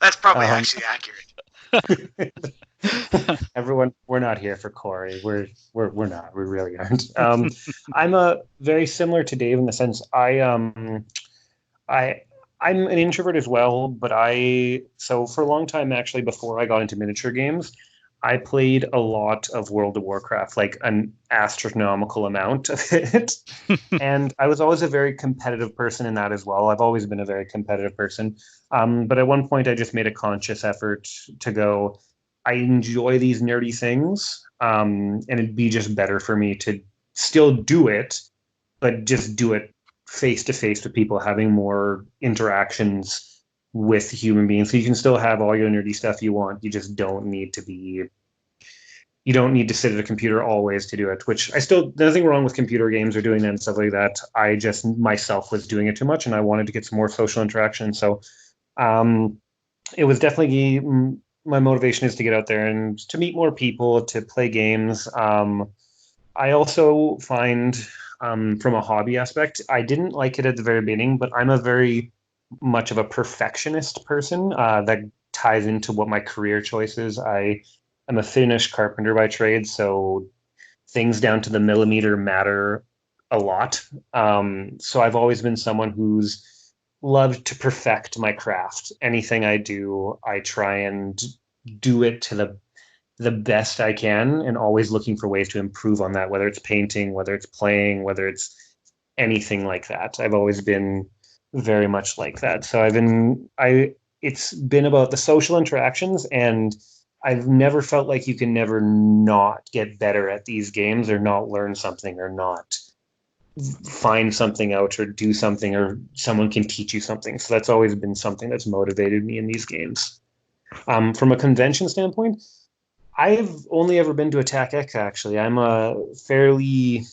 That's probably actually accurate. Everyone, we're not here for Cory. We're not. We really aren't. I'm very similar to Dave in the sense I'm an introvert as well, but so for a long time, actually, before I got into miniature games, I played a lot of World of Warcraft, like an astronomical amount of it. And I was always a very competitive person in that as well. I've always been a very competitive person. But at one point, I just made a conscious effort to go, I enjoy these nerdy things, and it'd be just better for me to still do it, but just do it face-to-face with people, having more interactions with human beings. So you can still have all your nerdy stuff you want. You just don't need to sit at a computer always to do it, which there's nothing wrong with computer games or doing that and stuff like that. I just myself was doing it too much, and I wanted to get some more social interaction. So it was definitely my motivation is to get out there and to meet more people, to play games. I also find, from a hobby aspect, I didn't like it at the very beginning, but I'm a very much of a perfectionist person. That ties into what my career choice is. I am a finished carpenter by trade, so things down to the millimeter matter a lot. So I've always been someone who's loved to perfect my craft. Anything I do, I try and do it to the best I can, and always looking for ways to improve on that, whether it's painting, whether it's playing, whether it's anything like that. I've always been very much like that. So it's been about the social interactions, and I've never felt like you can never not get better at these games or not learn something or not find something out or do something or someone can teach you something. So that's always been something that's motivated me in these games. From a convention standpoint, I've only ever been to Attack X, actually. I'm a fairly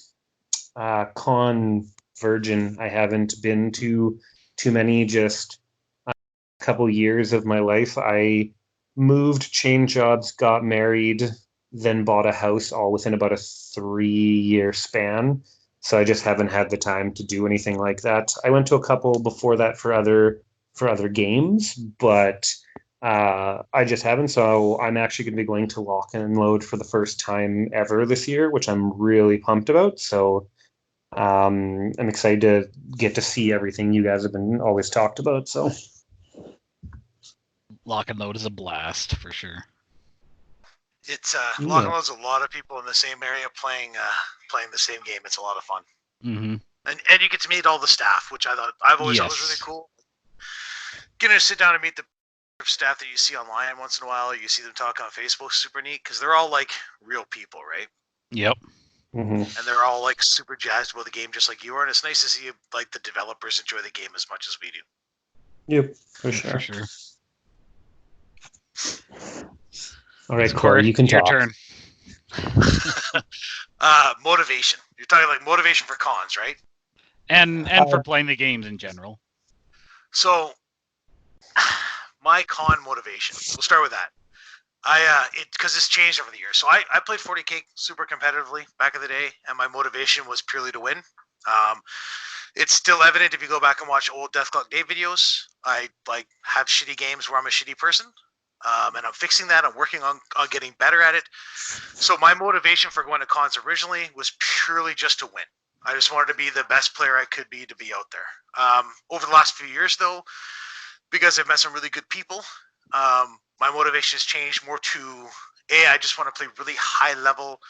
con virgin. I haven't been to too many, just a couple years of my life. I moved, changed jobs, got married, then bought a house all within about a 3-year span. So I just haven't had the time to do anything like that. I went to a couple before that for other games, but I just haven't. So I'm actually going to be going to Lock and Load for the first time ever this year, which I'm really pumped about. So I'm excited to get to see everything you guys have been always talked about. So Lock and Load is a blast for sure. It's Lock and Load's a lot of people in the same area playing the same game. It's a lot of fun. Mm-hmm. And you get to meet all the staff, which I've always thought was really cool. Getting to sit down and meet the staff that you see online once in a while, or you see them talk on Facebook, super neat, because they're all like real people, right? Yep. Mm-hmm. And they're all like super jazzed about the game, just like you are. And it's nice to see like the developers enjoy the game as much as we do. Yep, for sure. For sure. All right, Cory, you can your talk. Turn. Motivation. You're talking like motivation for cons, right? And for playing the games in general. So, my con motivation. We'll start with that. Because it's changed over the years. So I played 40K super competitively back in the day, and my motivation was purely to win. It's still evident if you go back and watch old DeathClock Dave videos. I have shitty games where I'm a shitty person. And I'm fixing that. I'm working on getting better at it. So my motivation for going to cons originally was purely just to win. I just wanted to be the best player I could be to be out there. Over the last few years, though, because I've met some really good people, my motivation has changed more to, I just want to play really high-level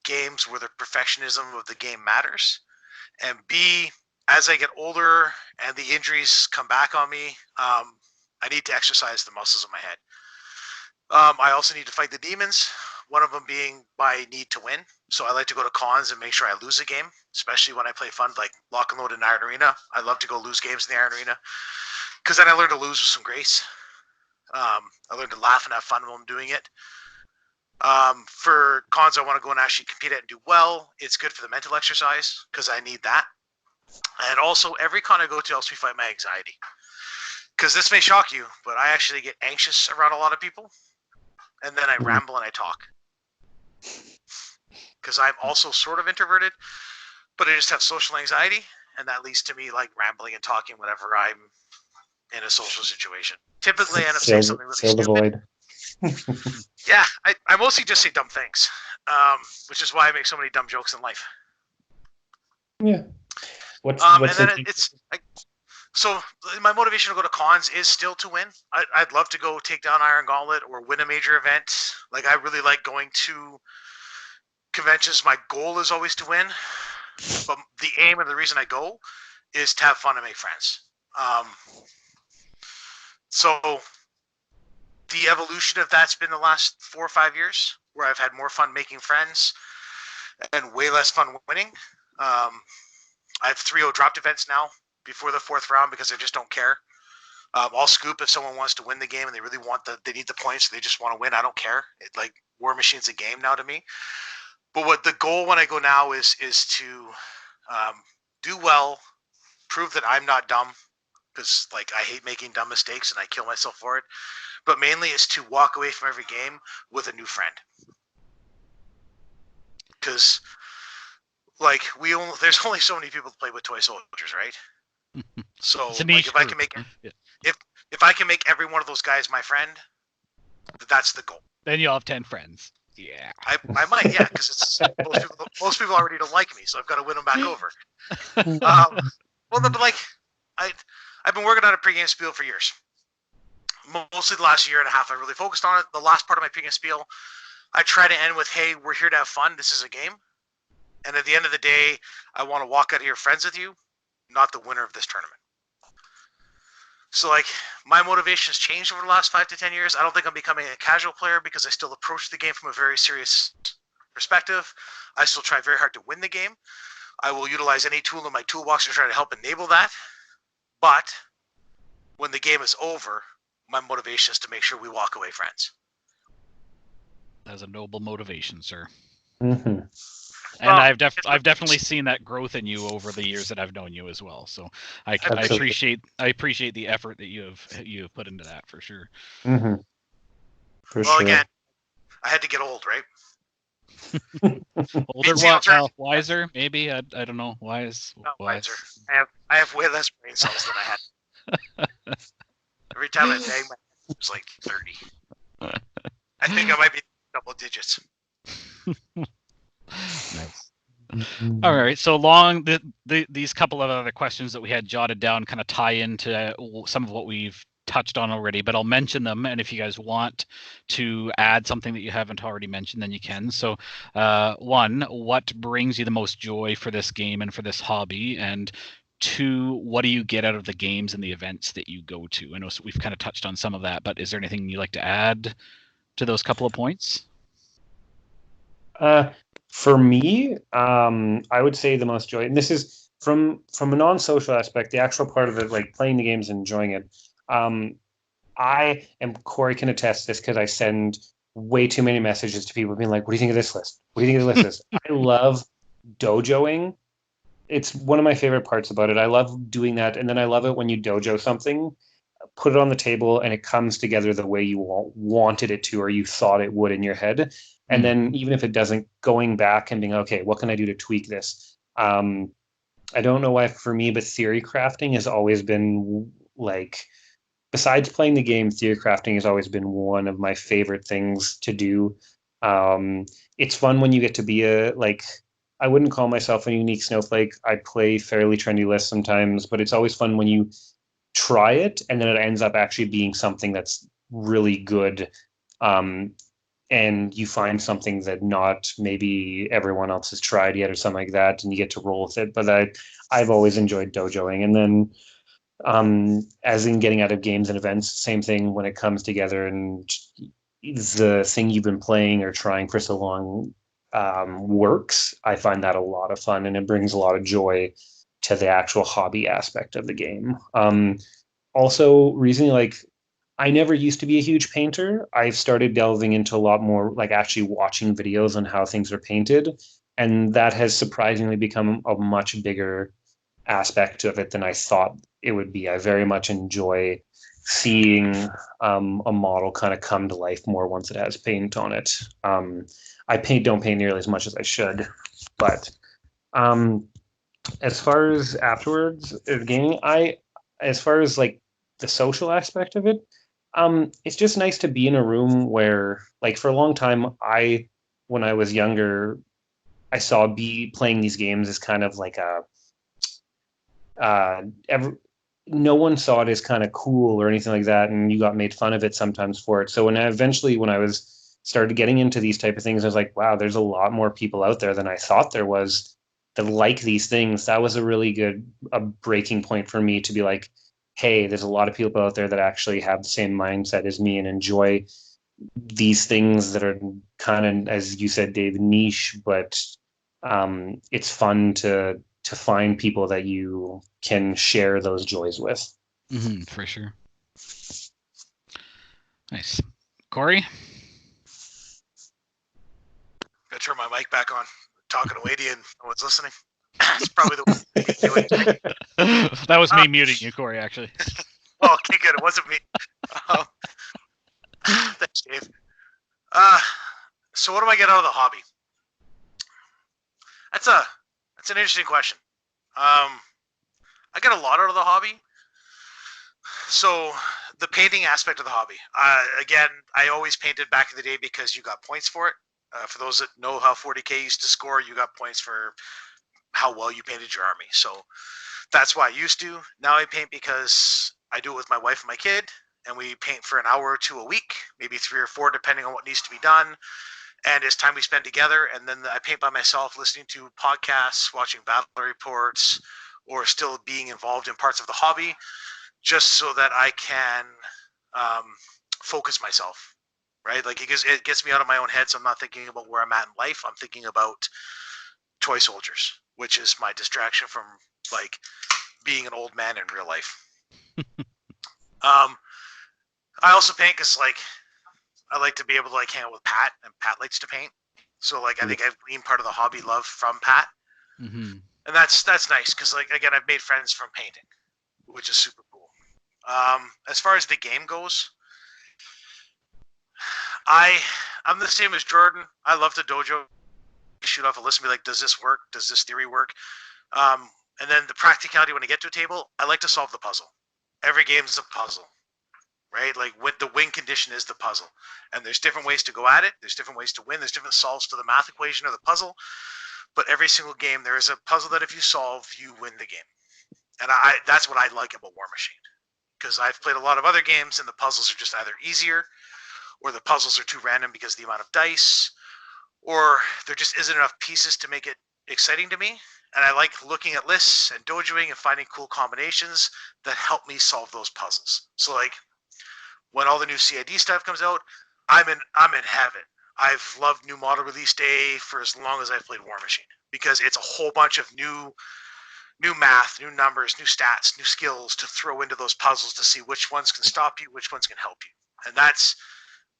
games where the perfectionism of the game matters. And B, as I get older and the injuries come back on me, I need to exercise the muscles of my head. I also need to fight the demons, one of them being my need to win. So I like to go to cons and make sure I lose a game, especially when I play fun like Lock and Load in Iron Arena. I love to go lose games in the Iron Arena because then I learn to lose with some grace. I learn to laugh and have fun while I'm doing it. For cons I want to go and actually compete at and do well, it's good for the mental exercise because I need that. And also, every con I go to helps me fight my anxiety. Because this may shock you, but I actually get anxious around a lot of people. And then I ramble and I talk. Because I'm also sort of introverted, but I just have social anxiety. And that leads to me like rambling and talking whenever I'm in a social situation. Typically, I end up saying something really stupid. Yeah, I mostly just say dumb things, which is why I make so many dumb jokes in life. Yeah. So my motivation to go to cons is still to win. I'd love to go take down Iron Gauntlet or win a major event. Like, I really like going to conventions. My goal is always to win, but the aim and the reason I go is to have fun and make friends. So the evolution of that's been the last 4 or 5 years, where I've had more fun making friends and way less fun winning. I have 3-0 dropped events now before the 4th round because I just don't care. I'll scoop if someone wants to win the game and they really they need the points, they just want to win. I don't care. Like, Warmachine's a game now to me. But what the goal when I go now is to do well, prove that I'm not dumb, because like I hate making dumb mistakes and I kill myself for it. But mainly is to walk away from every game with a new friend. Because like there's only so many people to play with toy soldiers, right? So like if I can make if I can make every one of those guys my friend, that's the goal. Then you'll have 10 friends. Yeah. I might, yeah, because it's most people already don't like me, so I've got to win them back over. Well, no, but like I've been working on a pregame spiel for years. Mostly the last year and a half, I really focused on it. The last part of my pregame spiel, I try to end with, "Hey, we're here to have fun. This is a game, and at the end of the day, I want to walk out of here friends with you, not the winner of this tournament." So like my motivation has changed over the last 5 to 10 years. I don't think I'm becoming a casual player because I still approach the game from a very serious perspective. I still try very hard to win the game. I will utilize any tool in my toolbox to try to help enable that. But when the game is over, my motivation is to make sure we walk away friends. That's a noble motivation, sir. Mm-hmm. And I've definitely seen that growth in you over the years that I've known you as well. So I appreciate the effort that you have put into that for sure. Mm-hmm. Well, again, I had to get old, right? Older, what? Wiser, maybe. I don't know. Wise. Not wiser. I have way less brain cells than I had. Every time I bang my head, it's like 30. I think I might be double digits. Nice. All right. So along these couple of other questions that we had jotted down kind of tie into some of what we've touched on already, but I'll mention them. And if you guys want to add something that you haven't already mentioned, then you can. So one, what brings you the most joy for this game and for this hobby? And two, what do you get out of the games and the events that you go to? I know we've kind of touched on some of that, but is there anything you'd like to add to those couple of points? For me, I would say the most joy, and this is from a non-social aspect, the actual part of it, like playing the games and enjoying it. Cory can attest to this because I send way too many messages to people being like, "What do you think of this list? What do you think of this list?" I love dojoing. It's one of my favorite parts about it. I love doing that, and then I love it when you dojo something, put it on the table, and it comes together the way you wanted it to, or you thought it would in your head. And then even if it doesn't, going back and being, okay, what can I do to tweak this? I don't know why for me, but theory crafting has always been like, besides playing the game, theory crafting has always been one of my favorite things to do. It's fun when you get to be I wouldn't call myself a unique snowflake. I play fairly trendy lists sometimes, but it's always fun when you try it and then it ends up actually being something that's really good. And you find something that not maybe everyone else has tried yet or something like that, and you get to roll with it. But I've always enjoyed dojoing. And then as in getting out of games and events, same thing when it comes together and the thing you've been playing or trying for so long works. I find that a lot of fun, and it brings a lot of joy to the actual hobby aspect of the game. Also, recently, I never used to be a huge painter. I've started delving into a lot more, like actually watching videos on how things are painted. And that has surprisingly become a much bigger aspect of it than I thought it would be. I very much enjoy seeing a model kind of come to life more once it has paint on it. I don't paint nearly as much as I should. But as far as afterwards, gaming, as far as like the social aspect of it, it's just nice to be in a room where, like, for a long time, when I was younger, I saw playing these games as kind of like no one saw it as kind of cool or anything like that, and you got made fun of it sometimes for it. So when I was started getting into these type of things, I was like, wow, there's a lot more people out there than I thought there was that like these things. That was a really good breaking point for me to be like, hey, there's a lot of people out there that actually have the same mindset as me and enjoy these things that are kind of, as you said, Dave, niche, but it's fun to find people that you can share those joys with. For sure. Nice. Cory? Gotta turn my mic back on. I'm talking away to you and no one's listening. That's probably the way to do it. That was me muting you, Cory, actually. Oh, okay, good. It wasn't me. Thanks, Dave. So what do I get out of the hobby? That's an interesting question. I get a lot out of the hobby. So the painting aspect of the hobby. Again, I always painted back in the day because you got points for it. For those that know how 40K used to score, you got points for how well you painted your army. So that's why I used to. Now I paint because I do it with my wife and my kid, and we paint for an hour or two a week, maybe 3 or 4, depending on what needs to be done. And it's time we spend together. And then I paint by myself, listening to podcasts, watching battle reports, or still being involved in parts of the hobby, just so that I can focus myself, right? Like it gets me out of my own head, so I'm not thinking about where I'm at in life. I'm thinking about toy soldiers, which is my distraction from like being an old man in real life. I also paint because like I like to be able to like hang out with Pat, and Pat likes to paint. So like I think I've gleaned part of the hobby love from Pat, and that's nice because like again I've made friends from painting, which is super cool. As far as the game goes, I'm the same as Jordan. I love to dojo, shoot off a list and be like, does this work? Does this theory work? And then the practicality when I get to a table, I like to solve the puzzle. Every game is a puzzle, right? Like what the win condition is the puzzle. And there's different ways to go at it. There's different ways to win. There's different solves to the math equation or the puzzle. But every single game, there is a puzzle that if you solve, you win the game. And that's what I like about Warmachine. Because I've played a lot of other games and the puzzles are just either easier or the puzzles are too random because of the amount of dice, or there just isn't enough pieces to make it exciting to me. And I like looking at lists and dojoing and finding cool combinations that help me solve those puzzles. So like when all the new CID stuff comes out, I'm in heaven. I've loved new model release day for as long as I've played Warmachine because it's a whole bunch of new math, new numbers, new stats, new skills to throw into those puzzles to see which ones can stop you, which ones can help you. And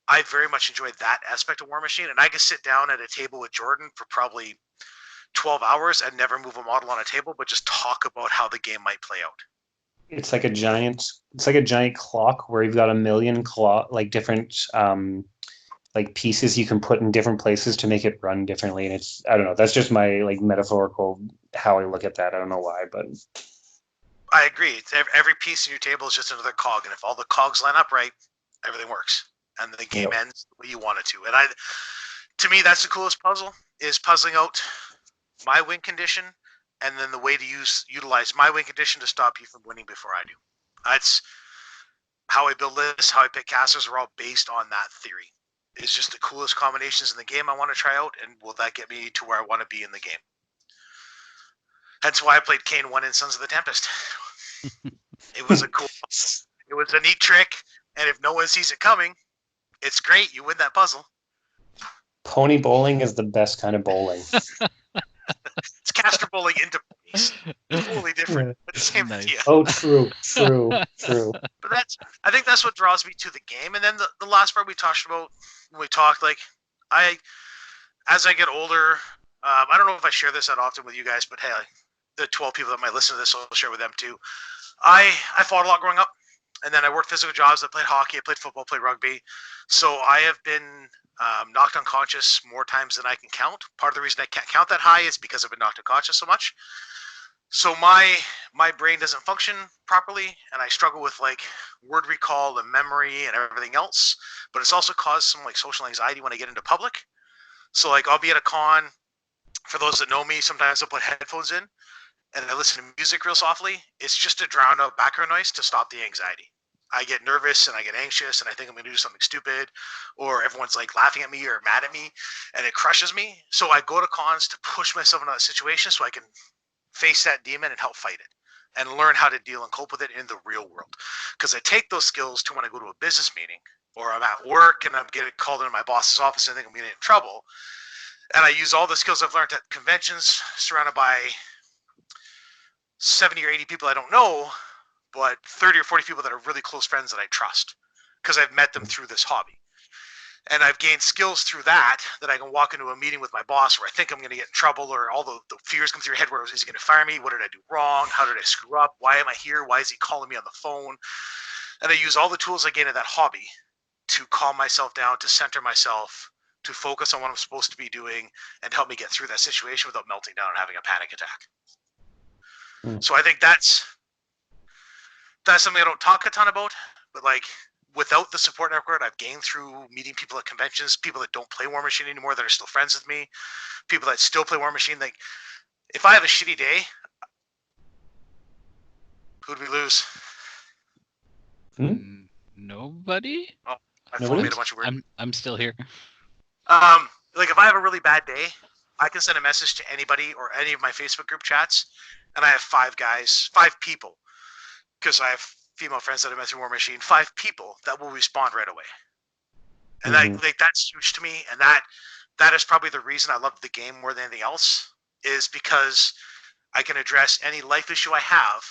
I very much enjoyed that aspect of Warmachine, and I could sit down at a table with Jordan for probably 12 hours and never move a model on a table, but just talk about how the game might play out. It's like a giant clock where you've got a million different like pieces you can put in different places to make it run differently. And it's, I don't know, that's just my like metaphorical how I look at that. I don't know why, but I agree. It's every piece in your table is just another cog, and if all the cogs line up right, everything works. And the game ends the way you want it to. And to me, that's the coolest puzzle, is puzzling out my win condition and then the way to utilize my win condition to stop you from winning before I do. That's how I build lists, how I pick casters are all based on that theory. It's just the coolest combinations in the game I want to try out, and will that get me to where I want to be in the game? That's why I played Kane 1 in Sons of the Tempest. It was a cool puzzle. It was a neat trick, and if no one sees it coming, it's great. You win that puzzle. Pony bowling is the best kind of bowling. It's caster bowling into ponies. Totally different, but the same idea. Oh, true. But I think that's what draws me to the game. And then the last part we talked about when we talked, like as I get older, I don't know if I share this that often with you guys, but hey, the 12 people that might listen to this, I'll share with them too. I fought a lot growing up. And then I worked physical jobs. I played hockey, I played football, played rugby. So I have been knocked unconscious more times than I can count. Part of the reason I can't count that high is because I've been knocked unconscious so much. So my brain doesn't function properly, and I struggle with like word recall and memory and everything else. But it's also caused some like social anxiety when I get into public. So like I'll be at a con. For those that know me, sometimes I'll put headphones in and I listen to music real softly. It's just to drown out background noise to stop the anxiety. I get nervous and I get anxious and I think I'm going to do something stupid, or everyone's like laughing at me or mad at me, and it crushes me. So I go to cons to push myself into that situation so I can face that demon and help fight it and learn how to deal and cope with it in the real world. Because I take those skills to when I go to a business meeting or I'm at work and I'm getting called into my boss's office and I think I'm getting in trouble. And I use all the skills I've learned at conventions surrounded by 70 or 80 people I don't know, but 30 or 40 people that are really close friends that I trust because I've met them through this hobby. And I've gained skills through that I can walk into a meeting with my boss where I think I'm going to get in trouble, or all the fears come through your head where is he going to fire me? What did I do wrong? How did I screw up? Why am I here? Why is he calling me on the phone? And I use all the tools I gain in that hobby to calm myself down, to center myself, to focus on what I'm supposed to be doing, and help me get through that situation without melting down and having a panic attack. So I think that's something I don't talk a ton about, but like, without the support network I've gained through meeting people at conventions, people that don't play Warmachine anymore that are still friends with me, people that still play Warmachine, like, if I have a shitty day, who do we lose? Nobody? Oh, my phone made a bunch of weird. I'm still here. Like, if I have a really bad day, I can send a message to anybody or any of my Facebook group chats, and I have 5 people, because I have female friends that I met through Warmachine, 5 people that will respond right away. And that's huge to me, and that is probably the reason I love the game more than anything else, is because I can address any life issue I have,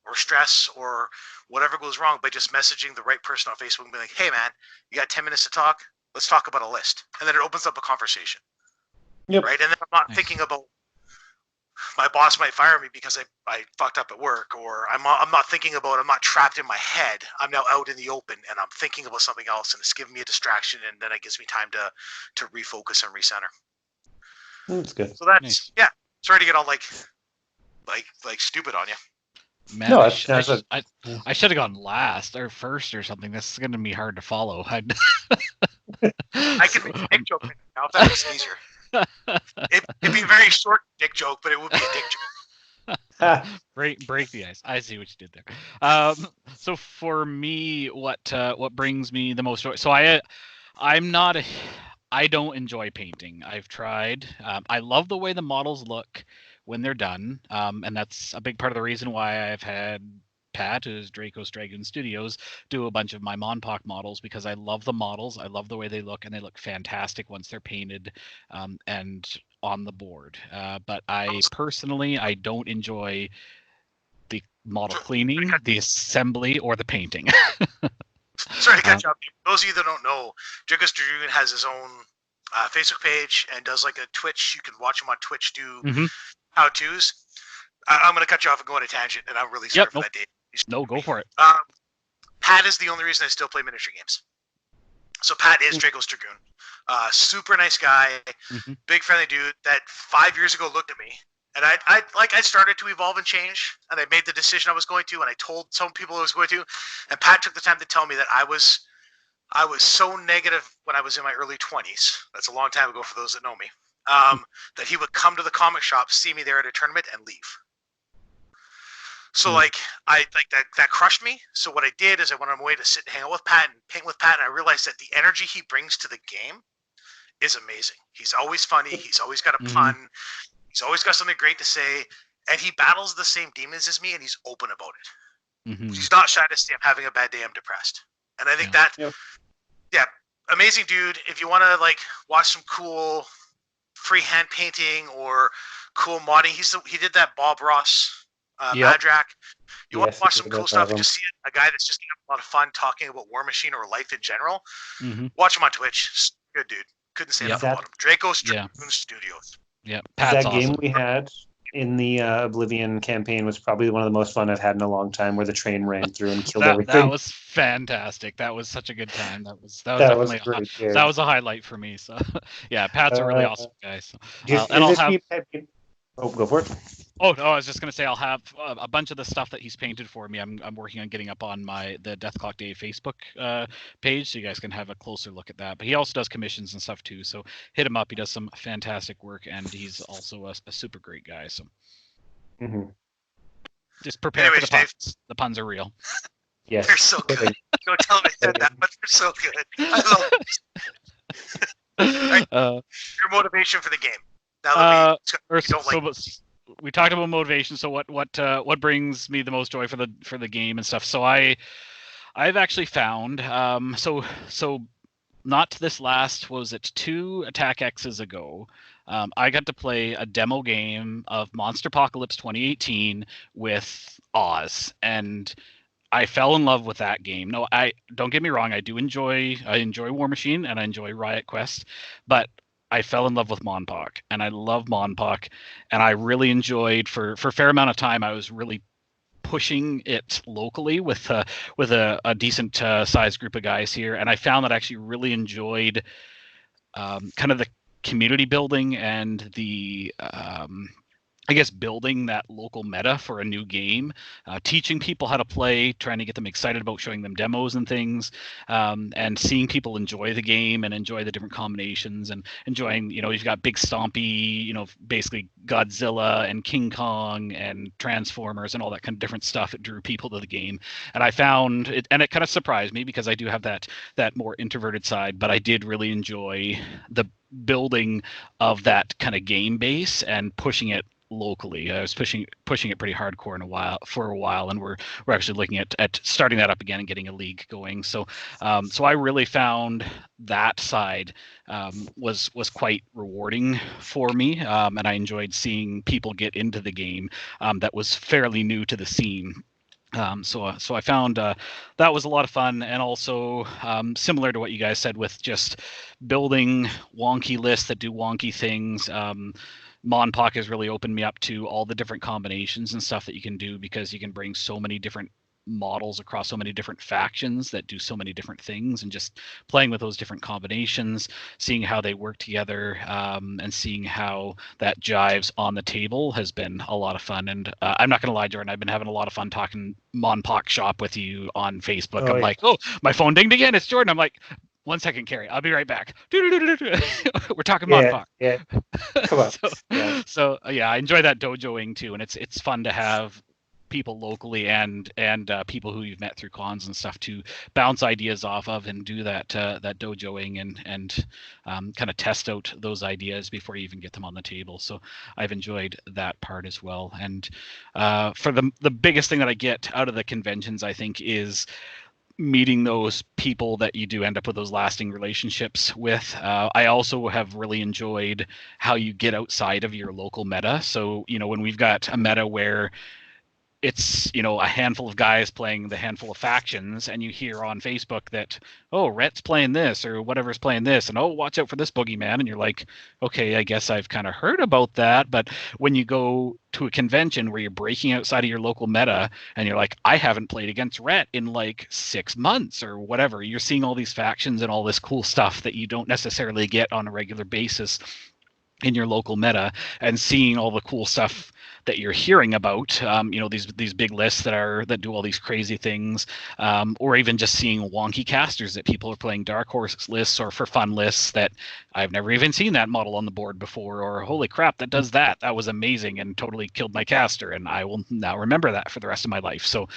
or stress, or whatever goes wrong, by just messaging the right person on Facebook and be like, hey man, you got 10 minutes to talk? Let's talk about a list. And then it opens up a conversation. Yep. Right? And then I'm not thinking about my boss might fire me because I fucked up at work, or I'm not thinking about, I'm not trapped in my head. I'm now out in the open and I'm thinking about something else, and it's giving me a distraction, and then it gives me time to refocus and recenter. That's good. So that's yeah. Sorry to get all like stupid on you. Man, No, I should have gone last or first or something. This is going to be hard to follow. I can make a dick joke right now if that makes it easier. It'd be a very short dick joke, but it would be a dick joke. break the ice. I see what you did there. So for me, what brings me the most joy? So I don't enjoy painting. I've tried. I love the way the models look when they're done, and that's a big part of the reason why I've had Pat, who's Draco's Dragoon Studios, do a bunch of my Monpoc models, because I love the models. I love the way they look, and they look fantastic once they're painted and on the board. But I personally don't enjoy the model cleaning, the assembly, or the painting. Sorry to catch up. Those of you that don't know, Draco's Dragoon has his own Facebook page and does like a Twitch. You can watch him on Twitch do how-tos. I'm going to cut you off and go on a tangent, and I'm really sorry for that, Dave. No, go for it. Pat is the only reason I still play miniature games. So Pat is Draco's Dragoon. Super nice guy, big friendly dude that 5 years ago looked at me, and I started to evolve and change, and I made the decision I was going to, and I told some people I was going to, and Pat took the time to tell me that I was so negative when I was in my early 20s. That's a long time ago for those that know me. That he would come to the comic shop, see me there at a tournament, and leave. So that crushed me. So what I did is I went on my way to sit and hang out with Pat and paint with Pat, and I realized that the energy he brings to the game is amazing. He's always funny. He's always got a pun. He's always got something great to say, and he battles the same demons as me, and he's open about it. He's not shy to say, I'm having a bad day, I'm depressed. And I think amazing dude. If you want to watch some cool freehand painting or cool modding, he did that Bob Ross Madrak. You want to watch some cool stuff and just see a guy that's just having a lot of fun talking about Warmachine or life in general. Watch him on Twitch. Good dude. Couldn't say enough about him. Draco's Dragoon Studios. Yeah, Pat's that game awesome. we had in the Oblivion campaign was probably one of the most fun I've had in a long time, where the train ran through and killed everything. That was fantastic. That was such a good time. That was definitely that was a highlight for me. So yeah, Pat's a really awesome guy. So, and I'll have. Go for it. Oh no, I was just gonna say I'll have a bunch of the stuff that he's painted for me. I'm working on getting up on the DeathClock Dave Facebook page, so you guys can have a closer look at that. But he also does commissions and stuff too, so hit him up. He does some fantastic work, and he's also a super great guy. So just prepare for the puns. Dave. The puns are real. Yes, they're so good. Don't tell him I said that, but they're so good. I love it. Your motivation for the game. Now that we talked about motivation. So what brings me the most joy for the game and stuff? So I've actually found so not this last, was it 2 Attack X's ago, I got to play a demo game of Monster Apocalypse 2018 with Oz, and I fell in love with that game. No, I don't get me wrong. I enjoy Warmachine and I enjoy Riot Quest, but I fell in love with Monpok, and I love Monpok, and I really enjoyed for a fair amount of time. I was really pushing it locally with a decent sized group of guys here, and I found that I actually really enjoyed kind of the community building and the I guess building that local meta for a new game, teaching people how to play, trying to get them excited about showing them demos and things, and seeing people enjoy the game and enjoy the different combinations and enjoying, you've got Big Stompy, basically Godzilla and King Kong and Transformers and all that kind of different stuff. It drew people to the game. And I found it, and it kind of surprised me because I do have that more introverted side, but I did really enjoy the building of that kind of game base and pushing it locally. I was pushing it pretty hardcore for a while, and we're actually looking at starting that up again and getting a league going. So I really found that side was quite rewarding for me, and I enjoyed seeing people get into the game that was fairly new to the scene. So I found that was a lot of fun, and also similar to what you guys said with just building wonky lists that do wonky things. Monpok has really opened me up to all the different combinations and stuff that you can do, because you can bring so many different models across so many different factions that do so many different things, and just playing with those different combinations, seeing how they work together, and seeing how that jives on the table has been a lot of fun. And I'm not going to lie, Jordan, I've been having a lot of fun talking Monpok shop with you on Facebook. I'm like, oh, my phone dinged again. It's Jordan. I'm like, 1 second, Carrie. I'll be right back. We're talking Monpok. Yeah. Come on. So I enjoy that dojoing too, and it's fun to have people locally and people who you've met through cons and stuff to bounce ideas off of and do that dojoing and kind of test out those ideas before you even get them on the table. So I've enjoyed that part as well. And for the biggest thing that I get out of the conventions, I think, is meeting those people that you do end up with those lasting relationships with. I also have really enjoyed how you get outside of your local meta. So, when we've got a meta where it's, a handful of guys playing the handful of factions, and you hear on Facebook that, oh, Rhett's playing this or whatever's playing this, and oh, watch out for this boogeyman. And you're like, okay, I guess I've kind of heard about that. But when you go to a convention where you're breaking outside of your local meta and you're like, I haven't played against Rhett in like 6 months or whatever, you're seeing all these factions and all this cool stuff that you don't necessarily get on a regular basis in your local meta, and seeing all the cool stuff that you're hearing about, these big lists that do all these crazy things, or even just seeing wonky casters that people are playing dark horse lists or for fun lists that I've never even seen that model on the board before, or holy crap, that does that was amazing and totally killed my caster, and I will now remember that for the rest of my life. So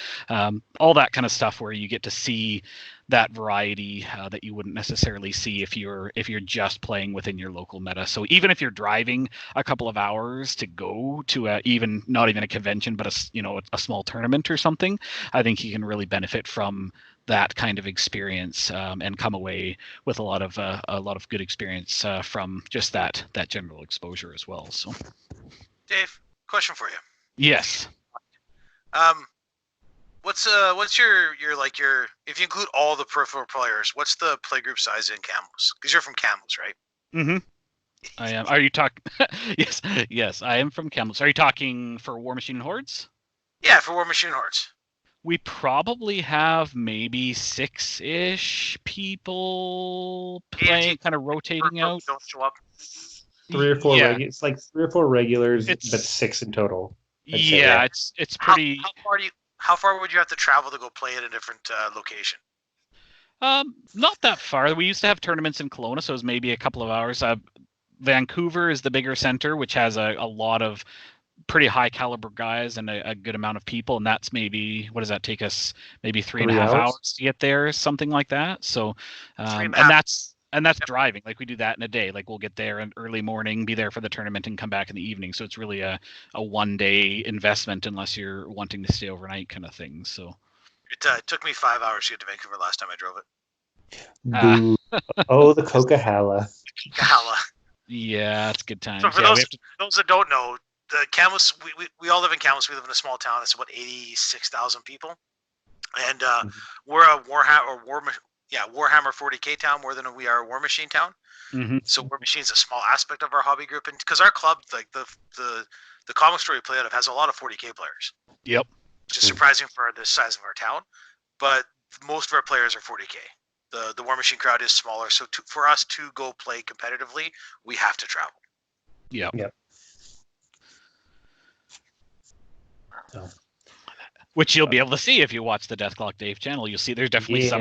all that kind of stuff where you get to see that variety that you wouldn't necessarily see if you're just playing within your local meta. So even if you're driving a couple of hours to go to even not even a convention, but a small tournament or something, I think you can really benefit from that kind of experience, and come away with a lot of good experience from just that general exposure as well. So, Dave, question for you. Yes. What's your if you include all the peripheral players, what's the playgroup size in Camels? Because you're from Camels, right? Mm-hmm. I am. Are you talking? Yes, I am from Camels. Are you talking for Warmachine Hordes? Yeah, for Warmachine Hordes. We probably have maybe 6-ish people playing, kind of rotating out. Don't show up. 3 or 4 it's like 3 or 4 regulars, but 6 in total. Yeah, it's pretty. How far would you have to travel to go play at a different location? Not that far. We used to have tournaments in Kelowna, so it was maybe a couple of hours. Vancouver is the bigger center, which has a lot of pretty high caliber guys and a good amount of people, and that's maybe, what does that take us, maybe 3.5 hours to get there, something like that. So and that's driving. Like, we do that in a day. Like, we'll get there in early morning, be there for the tournament, and come back in the evening. So it's really a 1-day investment unless you're wanting to stay overnight kind of thing. So it took me 5 hours to get to Vancouver last time I drove it. Oh, the Coquihalla. Yeah, it's good times. So for those that don't know, the Kamloops, we all live in Kamloops. We live in a small town. It's about 86,000 people. And we're a Warhammer 40K town more than we are a War Machine town. Mm-hmm. So War Machine's a small aspect of our hobby group, and because our club, like the comic store we play out of, has a lot of 40K players. Yep. Which is surprising for the size of our town, but most of our players are 40K. The War Machine crowd is smaller, so for us to go play competitively, we have to travel. Yep. So. Which you'll be able to see if you watch the DeathClock Dave channel. You'll see there's definitely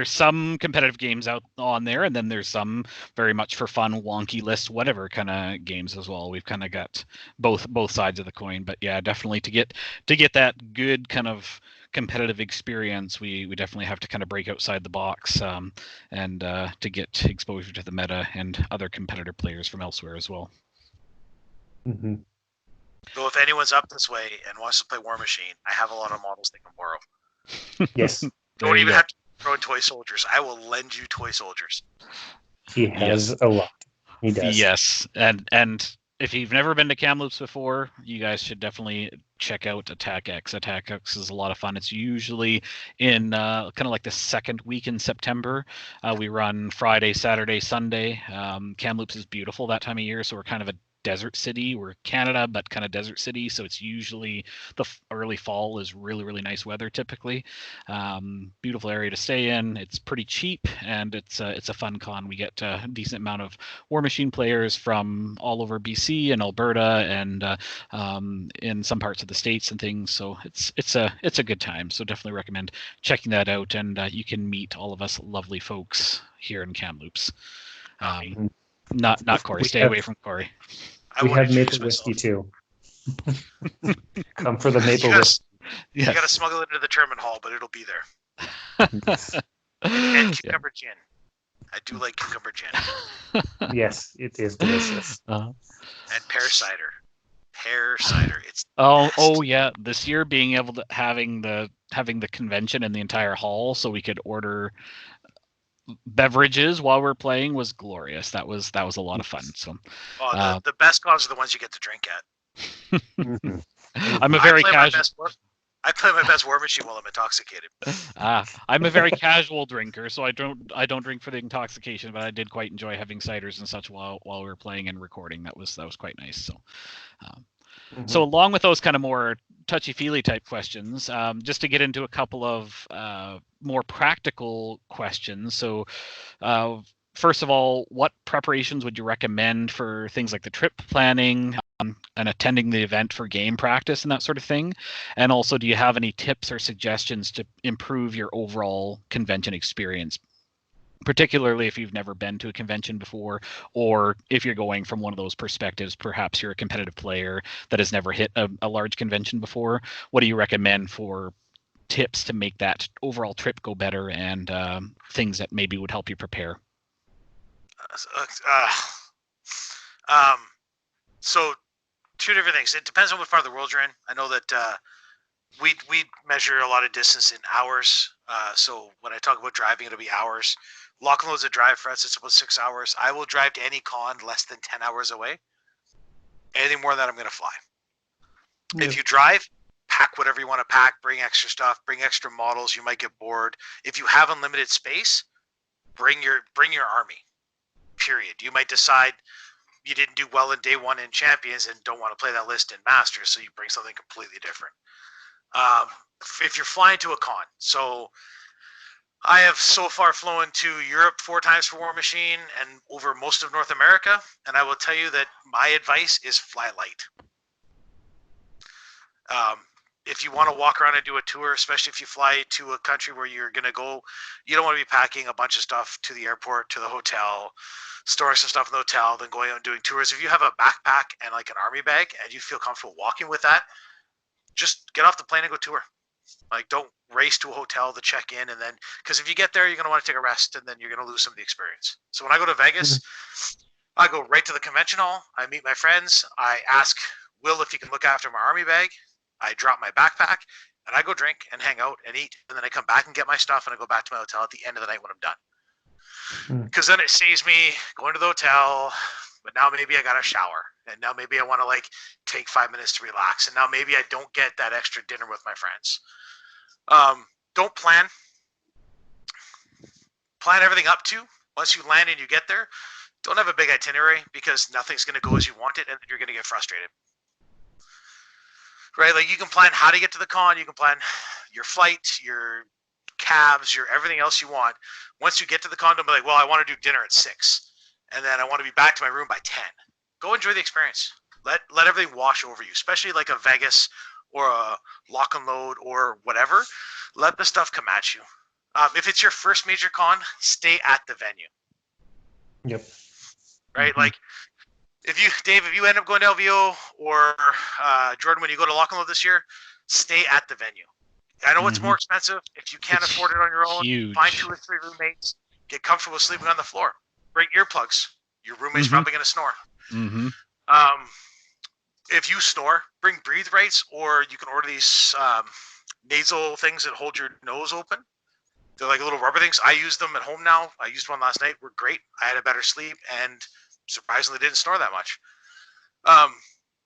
some competitive games out on there, and then there's some very much for fun, wonky list, whatever kind of games as well. We've kind of got both sides of the coin, but yeah, definitely to get that good kind of competitive experience, we definitely have to kind of break outside the box, and to get exposure to the meta and other competitor players from elsewhere as well. Mm-hmm. So if anyone's up this way and wants to play War Machine, I have a lot of models they can borrow. Yes. Don't even have to throw in toy soldiers. I will lend you toy soldiers. He has a lot. He does. Yes, and if you've never been to Kamloops before, you guys should definitely check out Attack X. Attack X is a lot of fun. It's usually in kind of like the second week in September. We run Friday, Saturday, Sunday. Kamloops is beautiful that time of year, so we're kind of a desert city. We're Canada, but kind of desert city, so it's usually the early fall is really, really nice weather typically. Beautiful area to stay in. It's pretty cheap, and it's a fun con. We get a decent amount of War Machine players from all over BC and Alberta, and in some parts of the States and things. So it's a good time. So definitely recommend checking that out, and you can meet all of us lovely folks here in Kamloops. Not Cory. Stay away from Cory. We have maple whiskey too. Come for the maple whiskey. You got to smuggle it into the tournament hall, but it'll be there. And cucumber gin. I do like cucumber gin. Yes, it is delicious. And pear cider. Pear cider. It's oh yeah. This year being able to having the convention in the entire hall, so we could order beverages while we're playing was glorious. That was a lot of fun. So the best cons are the ones you get to drink at. I'm a very casual. I play my best War Machine while I'm intoxicated. I'm a very casual drinker, so I don't drink for the intoxication, but I did quite enjoy having ciders and such while we were playing and recording. That was quite nice. So so along with those kind of more touchy-feely type questions, just to get into a couple of more practical questions. So first of all, what preparations would you recommend for things like the trip planning and attending the event for game practice and that sort of thing? And also, do you have any tips or suggestions to improve your overall convention experience? Particularly if you've never been to a convention before, or if you're going from one of those perspectives, perhaps you're a competitive player that has never hit a large convention before. What do you recommend for tips to make that overall trip go better, and things that maybe would help you prepare? So two different things. It depends on what part of the world you're in. I know that we measure a lot of distance in hours. So when I talk about driving, it'll be hours. Lock and load's a drive for us. It's about 6 hours. I will drive to any con less than 10 hours away. Anything more than that, I'm going to fly. If you drive, pack whatever you want to pack. Bring extra stuff. Bring extra models. You might get bored. If you have unlimited space, bring your army. Period. You might decide you didn't do well in day one in Champions and don't want to play that list in Masters, so you bring something completely different. If you're flying to a con, so I have so far flown to Europe 4 times for War Machine and over most of North America, and I will tell you that my advice is fly light. If you want to walk around and do a tour, especially if you fly to a country where you're going to go, you don't want to be packing a bunch of stuff to the airport, to the hotel, storing some stuff in the hotel, then going out and doing tours. If you have a backpack and like an army bag and you feel comfortable walking with that, just get off the plane and go tour. Like, don't race to a hotel to check in, and then, because if you get there, you're going to want to take a rest, and then you're going to lose some of the experience. So when I go to Vegas, I go right to the convention hall. I meet my friends. I ask Will if he can look after my army bag. I drop my backpack, and I go drink and hang out and eat, and then I come back and get my stuff, and I go back to my hotel at the end of the night when I'm done. Because then it saves me going to the hotel, but now maybe I got a shower, and now maybe I want to like take 5 minutes to relax, and now maybe I don't get that extra dinner with my friends. don't plan everything up to. Once you land and you get there, don't have a big itinerary because nothing's going to go as you want it, and you're going to get frustrated. Right? Like, you can plan how to get to the con, you can plan your flight, your cabs, your everything else you want. Once you get to the con, don't be like, well, I want to do dinner at 6, and then I want to be back to my room by 10. Go enjoy the experience. Let everything wash over you, especially like a Vegas or a lock and load or whatever. Let the stuff come at you. If it's your first major con, stay at the venue. Yep. Right? Like, Dave, if you end up going to LVO, or Jordan, when you go to lock and load this year, stay at the venue. I know it's more expensive. If you can't afford it on your own, find 2 or 3 roommates. Get comfortable sleeping on the floor. Bring earplugs. Your roommate's probably going to snore. If you snore, bring breathe rights, or you can order these nasal things that hold your nose open. They're like little rubber things. I use them at home now. I used one last night. We're great. I had a better sleep and surprisingly didn't snore that much.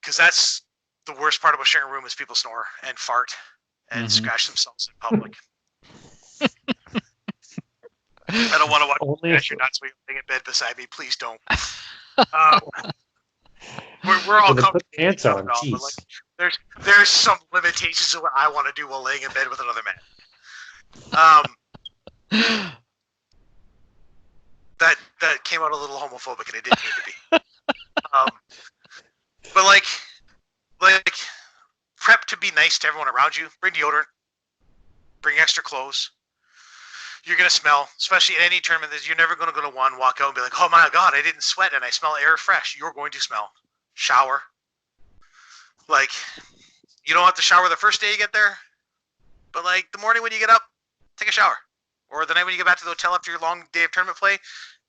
Because that's the worst part about sharing a room is people snore and fart and scratch themselves in public. I don't want to watch you nuts when you're laying in bed beside me. Please don't. We're all comfortable. Put pants on. But like, there's some limitations to what I want to do while laying in bed with another man. That came out a little homophobic, and it didn't need to be. But like prep to be nice to everyone around you. Bring deodorant. Bring extra clothes. You're gonna smell, especially at any tournament. You're never gonna go to one, walk out, and be like, "Oh my God, I didn't sweat and I smell air fresh." You're going to smell. Shower. Like, you don't have to shower the first day you get there, but like the morning when you get up, take a shower. Or the night when you get back to the hotel after your long day of tournament play,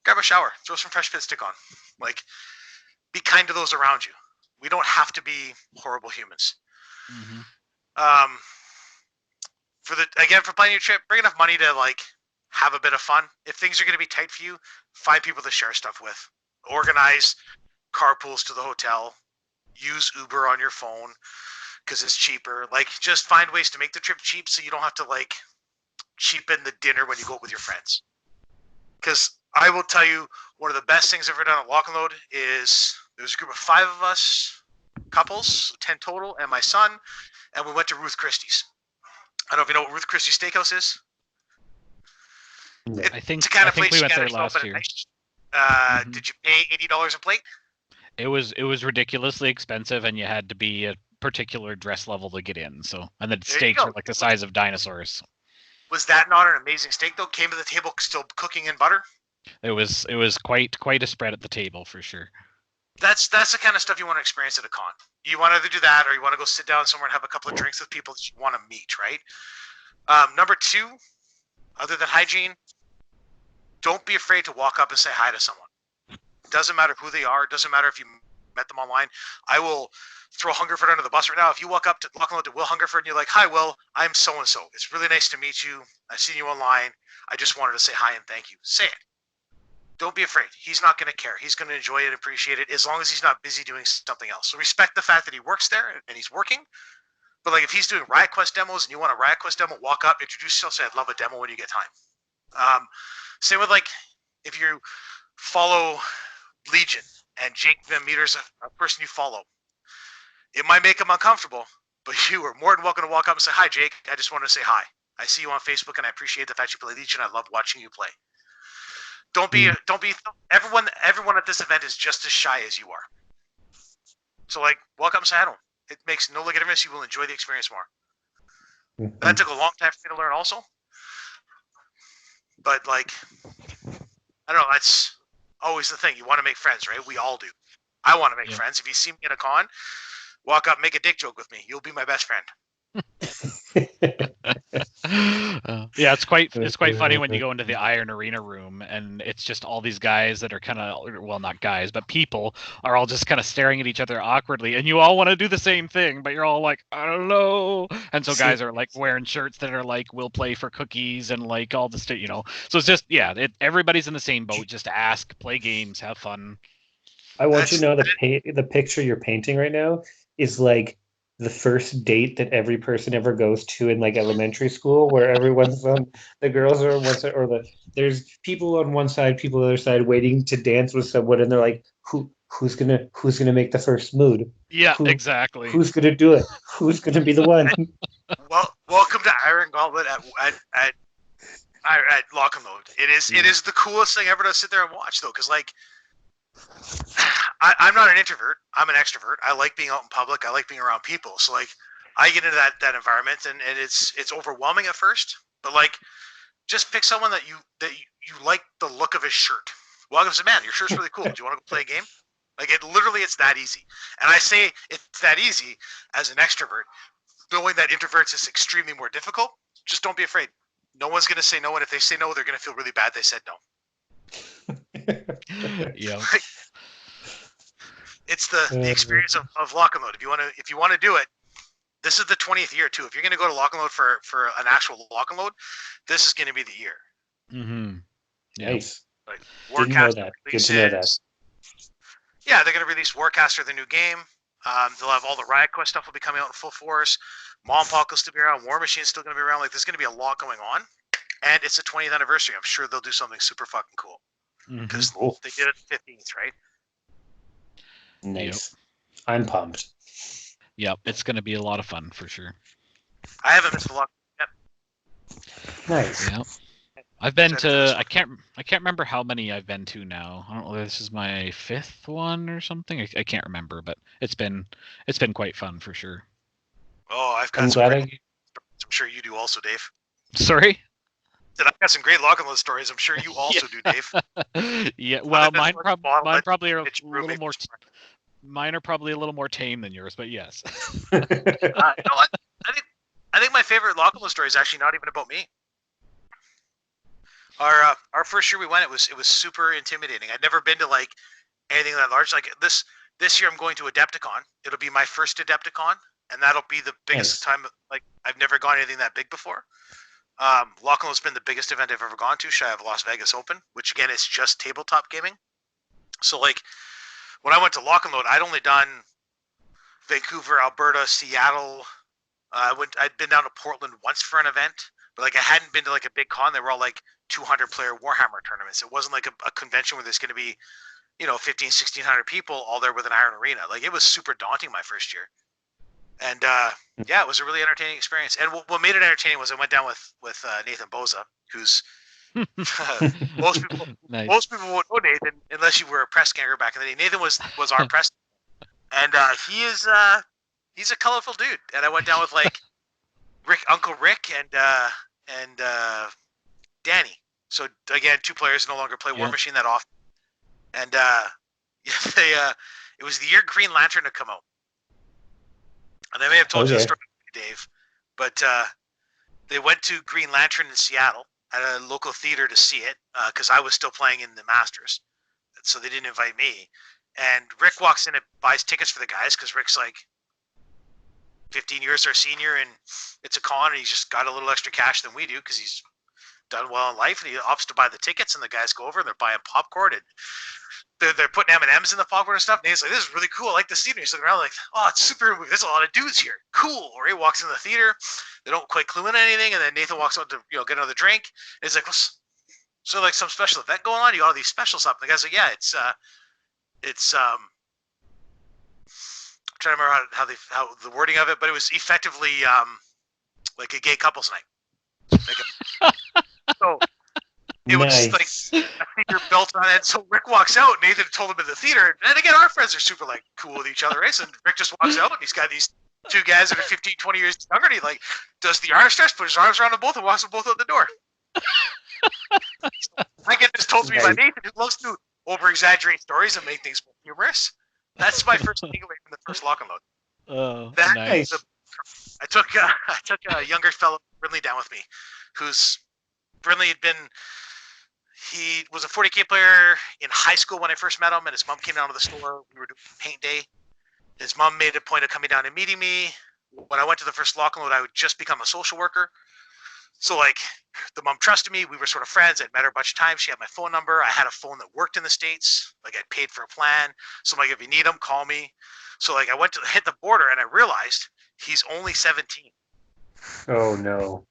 grab a shower, throw some fresh fit stick on. Like, be kind to those around you. We don't have to be horrible humans. For planning your trip, bring enough money to like have a bit of fun. If things are going to be tight for you, find people to share stuff with. Organize carpools to the hotel. Use Uber on your phone because it's cheaper. Like, just find ways to make the trip cheap so you don't have to like cheapen the dinner when you go with your friends. Because I will tell you, one of the best things I've ever done at Lock and Load is there was a group of 5 of us, couples, 10 total, and my son, and we went to Ruth Christie's. I don't know if you know what Ruth Christie's Steakhouse is. I think we went there last year. Did you pay $80 a plate? It was ridiculously expensive, and you had to be a particular dress level to get in. So, and the steaks are like the size of dinosaurs. Was that not an amazing steak though? Came to the table still cooking in butter. It was quite a spread at the table for sure. That's the kind of stuff you want to experience at a con. You want to either do that, or you want to go sit down somewhere and have a couple of drinks with people that you want to meet, right? Number 2, other than hygiene, don't be afraid to walk up and say hi to someone. Doesn't matter who they are. Doesn't matter if you met them online. I will throw Hungerford under the bus right now. If you walk up to Will Hungerford and you're like, "Hi, Will, I'm so-and-so. It's really nice to meet you. I've seen you online. I just wanted to say hi and thank you." Say it. Don't be afraid. He's not going to care. He's going to enjoy it and appreciate it as long as he's not busy doing something else. So respect the fact that he works there and he's working. But like, if he's doing Riot Quest demos and you want a Riot Quest demo, walk up, introduce yourself, say, "I'd love a demo when you get time." Same with like, if you follow Legion and Jake Van Meter's a person you follow, it might make him uncomfortable, but you are more than welcome to walk up and say, "Hi, Jake. I just wanted to say hi. I see you on Facebook and I appreciate the fact you play Legion. I love watching you play." Don't be everyone at this event is just as shy as you are. So like, walk up and say hi to him. It makes no difference. You will enjoy the experience more. That took a long time for me to learn also. But like, I don't know, that's always the thing. You want to make friends, right? We all do. I want to make friends. If you see me in a con, walk up, make a dick joke with me. You'll be my best friend. Yeah, it's quite funny when you go into the Iron Arena room and it's just all these guys that are kind of, well, not guys, but people are all just kind of staring at each other awkwardly, and you all want to do the same thing, but you're all like, "I don't know." And so guys are like wearing shirts that are like, "We'll play for cookies," and like all the state, So it's just, everybody's in the same boat. Just ask, play games, have fun. I want you to know the picture you're painting right now is like the first date that every person ever goes to in like elementary school, where everyone's on the girls are on one side, or there's people on one side, people on the other side, waiting to dance with someone, and they're like, who's gonna make the first move? Yeah, Who, exactly. Who's gonna do it? Who's gonna be the one? Well, welcome to Iron Gauntlet at Lock and Load. It is the coolest thing ever to sit there and watch, though, because like I'm not an introvert. I'm an extrovert. I like being out in public. I like being around people. So like I get into that environment, and it's overwhelming at first. But like, just pick someone that you like the look of his shirt. Walk up and say, "Man, your shirt's really cool. Do you want to go play a game?" Like it's that easy. And I say it's that easy as an extrovert, knowing that introverts is extremely more difficult. Just don't be afraid. No one's gonna say no, and if they say no, they're gonna feel really bad they said no. Yeah. It's the experience of Lock and Load. If you want to do it, this is the 20th year too. If you're gonna go to Lock and Load for an actual Lock and Load, this is gonna be the year. Mm-hmm. Yeah. Nice. Like Didn't know that. Good to know that. Yeah, they're gonna release Warcaster, the new game. They'll have all the Riot Quest stuff will be coming out in full force. Mompoc will still be around. War Machine's still gonna be around. Like there's gonna be a lot going on, and it's the 20th anniversary. I'm sure they'll do something super fucking cool because they did it the 15th, right? Nice. Yep. I'm pumped. Yep, it's going to be a lot of fun for sure. I haven't missed a lot yet. Nice. Yep. I've been to I can't remember how many I've been to now. I don't know if this is my 5th one or something. I can't remember, but it's been quite fun for sure. Oh, I've got some great I'm sure you do also, Dave. Sorry? I've got some great Lock and Load stories. I'm sure you also do, Dave. Yeah, well, mine probably are a little more. Mine are probably a little more tame than yours, but yes. You know what? I think my favorite Lock and Load story is actually not even about me. Our first year we went, it was super intimidating. I'd never been to like anything that large. Like this year, I'm going to Adepticon. It'll be my first Adepticon, and that'll be the biggest time. Like I've never gone anything that big before. Lock and Load's been the biggest event I've ever gone to, shy of Las Vegas Open, which again is just tabletop gaming. So like when I went to Lock and Load, I'd only done Vancouver, Alberta, Seattle. I'd been down to Portland once for an event, but like I hadn't been to like a big con. They were all like 200-player Warhammer tournaments. It wasn't like a convention where there's going to be, 15, 1,600 people all there with an iron arena. Like it was super daunting my first year. And yeah, it was a really entertaining experience. And what made it entertaining was I went down with Nathan Boza, who's most people won't know Nathan unless you were a press ganger back in the day. Nathan was our press, and he's a colorful dude. And I went down with like Uncle Rick, and Danny. So again, 2 players no longer play War Machine that often. And it was the year Green Lantern had come out. And I may have told you the story, Dave, but they went to Green Lantern in Seattle at a local theater to see it because I was still playing in the Masters. So they didn't invite me. And Rick walks in and buys tickets for the guys because Rick's like 15 years our senior, and it's a con, and he's just got a little extra cash than we do because he's done well in life, and he opts to buy the tickets, and the guys go over and they're buying popcorn, and they're putting M&Ms in the popcorn and stuff, and he's like, this is really cool, I like the theater. He's looking around like, oh, it's super, there's a lot of dudes here, cool. Or he walks in the theater, they don't quite clue in anything, and then Nathan walks out to get another drink, and he's like, so like some special event going on? You got all these specials up? And the guy's like, yeah, it's I'm trying to remember how the wording of it, but it was effectively like a gay couples night. So it was like a theater built on it. So Rick walks out, Nathan told him in the theater, and again, our friends are super like cool with each other, right? So Rick just walks out, and he's got these 2 guys that are 15, 20 years younger, and he like does the arm stretch, puts his arms around them both, and walks them both out the door. I get this told to me by Nathan, who loves to over-exaggerate stories and make things more humorous. That's my first takeaway from the first Lock and Load. Oh, nice. I took a younger fellow, Brindley, down with me, Brindley he was a 40K player in high school when I first met him, and his mom came down to the store. We were doing paint day. His mom made a point of coming down and meeting me. When I went to the first Lock and Load, I would just become a social worker. So like the mom trusted me. We were sort of friends. I'd met her a bunch of times. She had my phone number. I had a phone that worked in the States. Like I'd paid for a plan. So I'm like, if you need them, call me. So like I went to hit the border, and I realized He's only 17. Oh no.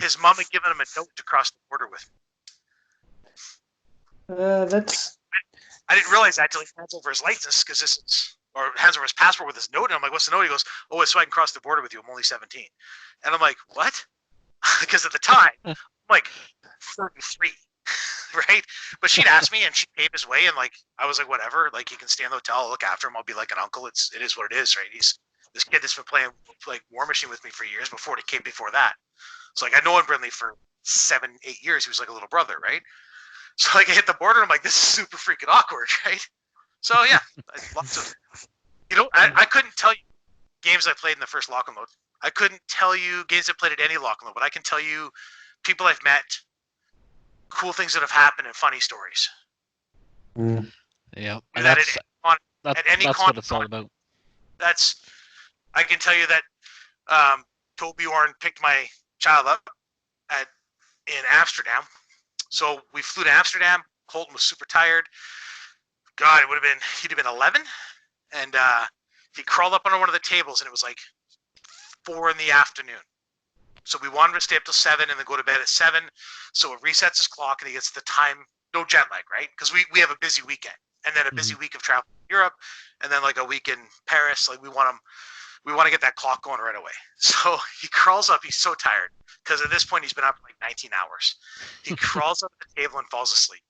His mom had given him a note to cross the border with. That's. I didn't realize that until he hands over his license or hands over his passport with his note. And I'm like, what's the note? He goes, oh, it's so I can cross the border with you. I'm only 17. And I'm like, what? Because at the time, I'm like 33, right? But she'd asked me and she paid his way. And like, I was like, whatever, like he can stay in the hotel. I'll look after him. I'll be like an uncle. It is what it is, right? He's this kid that's been playing like Warmachine with me for years before that. So like, I know him Brindley for 7-8 years. He was like a little brother, right? So like I hit the border, and I'm like, this is super freaking awkward, right? So yeah, lots of, I couldn't tell you games I played in the first lock and load. I couldn't tell you games I played at any lock and load, but I can tell you people I've met, cool things that have happened, and funny stories. Yeah, and that's what it's all about. I can tell you that Torbjorn picked my child up in Amsterdam. So we flew to Amsterdam. Colton was super tired. God, he'd have been 11. And he crawled up under one of the tables, and it was like 4 p.m. So we wanted to stay up till 7 and then go to bed at 7. So it resets his clock, and he gets the time, no jet lag, right? Because we have a busy weekend, and then a busy week of travel to Europe, and then like a week in Paris. Like we want to get that clock going right away. So he crawls up. He's so tired because at this point he's been up for like 19 hours. He crawls up the table and falls asleep.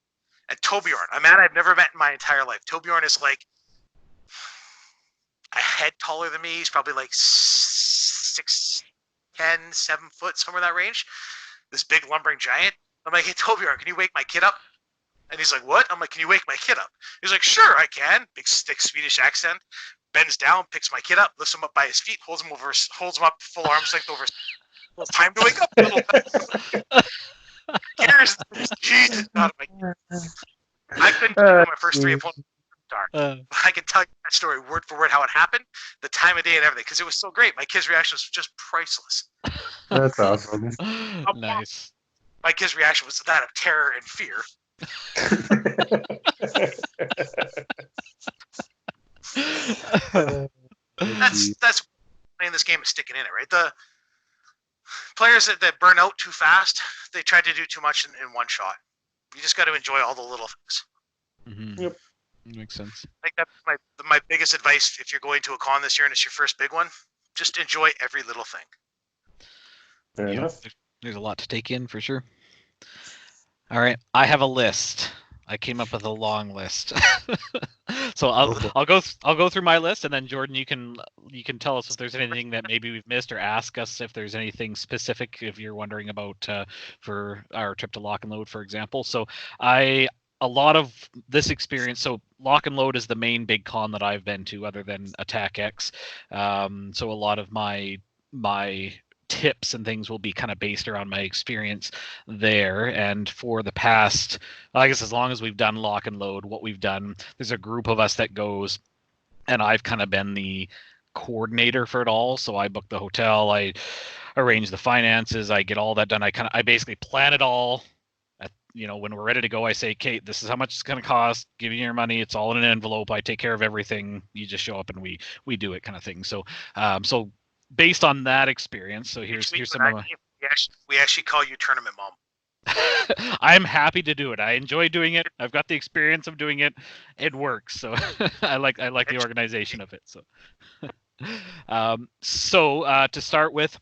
And Torbjorn, a man I've never met in my entire life. Torbjorn is like a head taller than me. He's probably like 6'10", 7 foot, somewhere in that range. This big lumbering giant. I'm like, hey Torbjorn, can you wake my kid up? And he's like, what? I'm like, can you wake my kid up? He's like, sure, I can. Big thick Swedish accent. Bends down, picks my kid up, lifts him up by his feet, holds him up full arm's length over. Well, time to wake up a little bit. Here's Jesus out of my. I couldn't tell you my first 3 opponents. I can tell you that story word for word how it happened, the time of day, and everything, because it was so great. My kid's reaction was just priceless. That's awesome. Nice. My kid's reaction was that of terror and fear. That's playing this game is sticking in it, right? The players that burn out too fast, they try to do too much in one shot. You just got to enjoy all the little things. Yep, makes sense. I think that's my biggest advice if you're going to a con this year and it's your first big one. Just enjoy every little thing. Fair enough. There's a lot to take in for sure. All right, I have a list. I came up with a long list. So I'll go through my list, and then Jordan, you can tell us if there's anything that maybe we've missed, or ask us if there's anything specific if you're wondering about for our trip to Lock and Load, for example. So a lot of this experience, so Lock and Load is the main big con that I've been to, other than Attack X. So a lot of my tips and things will be kind of based around my experience there. And for the past, I guess as long as we've done Lock and Load, what we've done, there's a group of us that goes, and I've kind of been the coordinator for it all. So I book the hotel, I arrange the finances, I get all that done. I basically plan it all. When we're ready to go, I say, Kate, this is how much it's going to cost. Give me your money. It's all in an envelope. I take care of everything. You just show up and we do it, kind of thing. So based on that experience, so here's some of my. We actually call you tournament mom. I'm happy to do it. I enjoy doing it. I've got the experience of doing it. It works. So I like the organization of it. So to start with,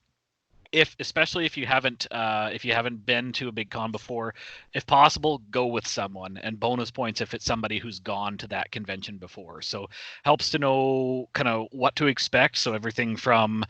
especially if you haven't been to a big con before, if possible, go with someone, and bonus points if it's somebody who's gone to that convention before. So helps to know kind of what to expect. So everything from,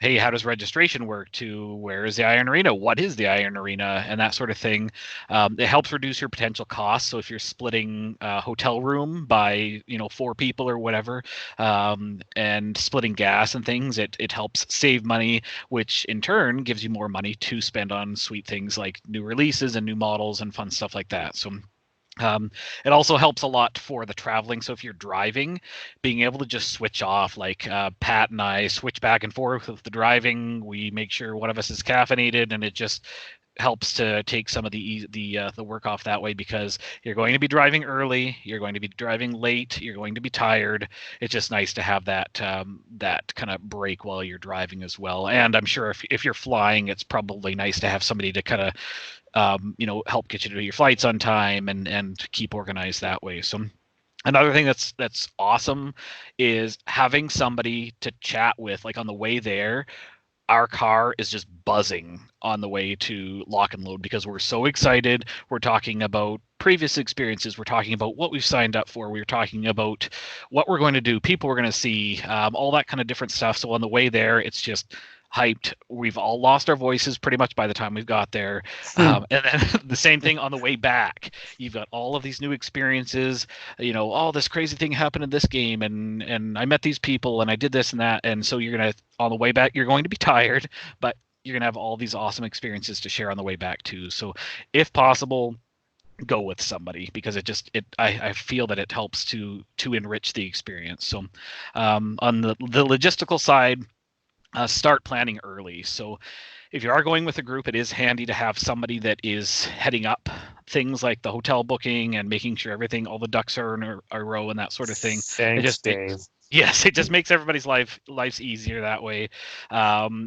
hey, how does registration work, to where is the Iron Arena? What is the Iron Arena? And that sort of thing. It helps reduce your potential costs. So if you're splitting a hotel room by, 4 people or whatever, and splitting gas and things, it helps save money, which in turn gives you more money to spend on sweet things like new releases and new models and fun stuff like that. So it also helps a lot for the traveling. So if you're driving, being able to just switch off, like Pat and I switch back and forth with the driving. We make sure one of us is caffeinated, and it just helps to take some of the work off that way, because you're going to be driving early, you're going to be driving late, you're going to be tired. It's just nice to have that that kind of break while you're driving as well. And I'm sure if you're flying, it's probably nice to have somebody to kind of help get you to your flights on time and keep organized that way. So another thing that's awesome is having somebody to chat with. Like on the way there, our car is just buzzing on the way to lock and load because we're so excited. We're talking about previous experiences. We're talking about what we've signed up for. We're talking about what we're going to do, people we're going to see, all that kind of different stuff. So on the way there, it's just hyped. We've all lost our voices pretty much by the time we've got there. And then the same thing on the way back. You've got all of these new experiences. Oh, this crazy thing happened in this game, and I met these people, and I did this and that. And so you're going to, on the way back, you're going to be tired, but you're going to have all these awesome experiences to share on the way back too. So if possible, go with somebody, because I feel that it helps to enrich the experience. So on the logistical side, start planning early. So if you are going with a group, it is handy to have somebody that is heading up things like the hotel booking and making sure all the ducks are in a row and that sort of thing. Thanks, Dave. Yes, it just makes everybody's lives easier that way.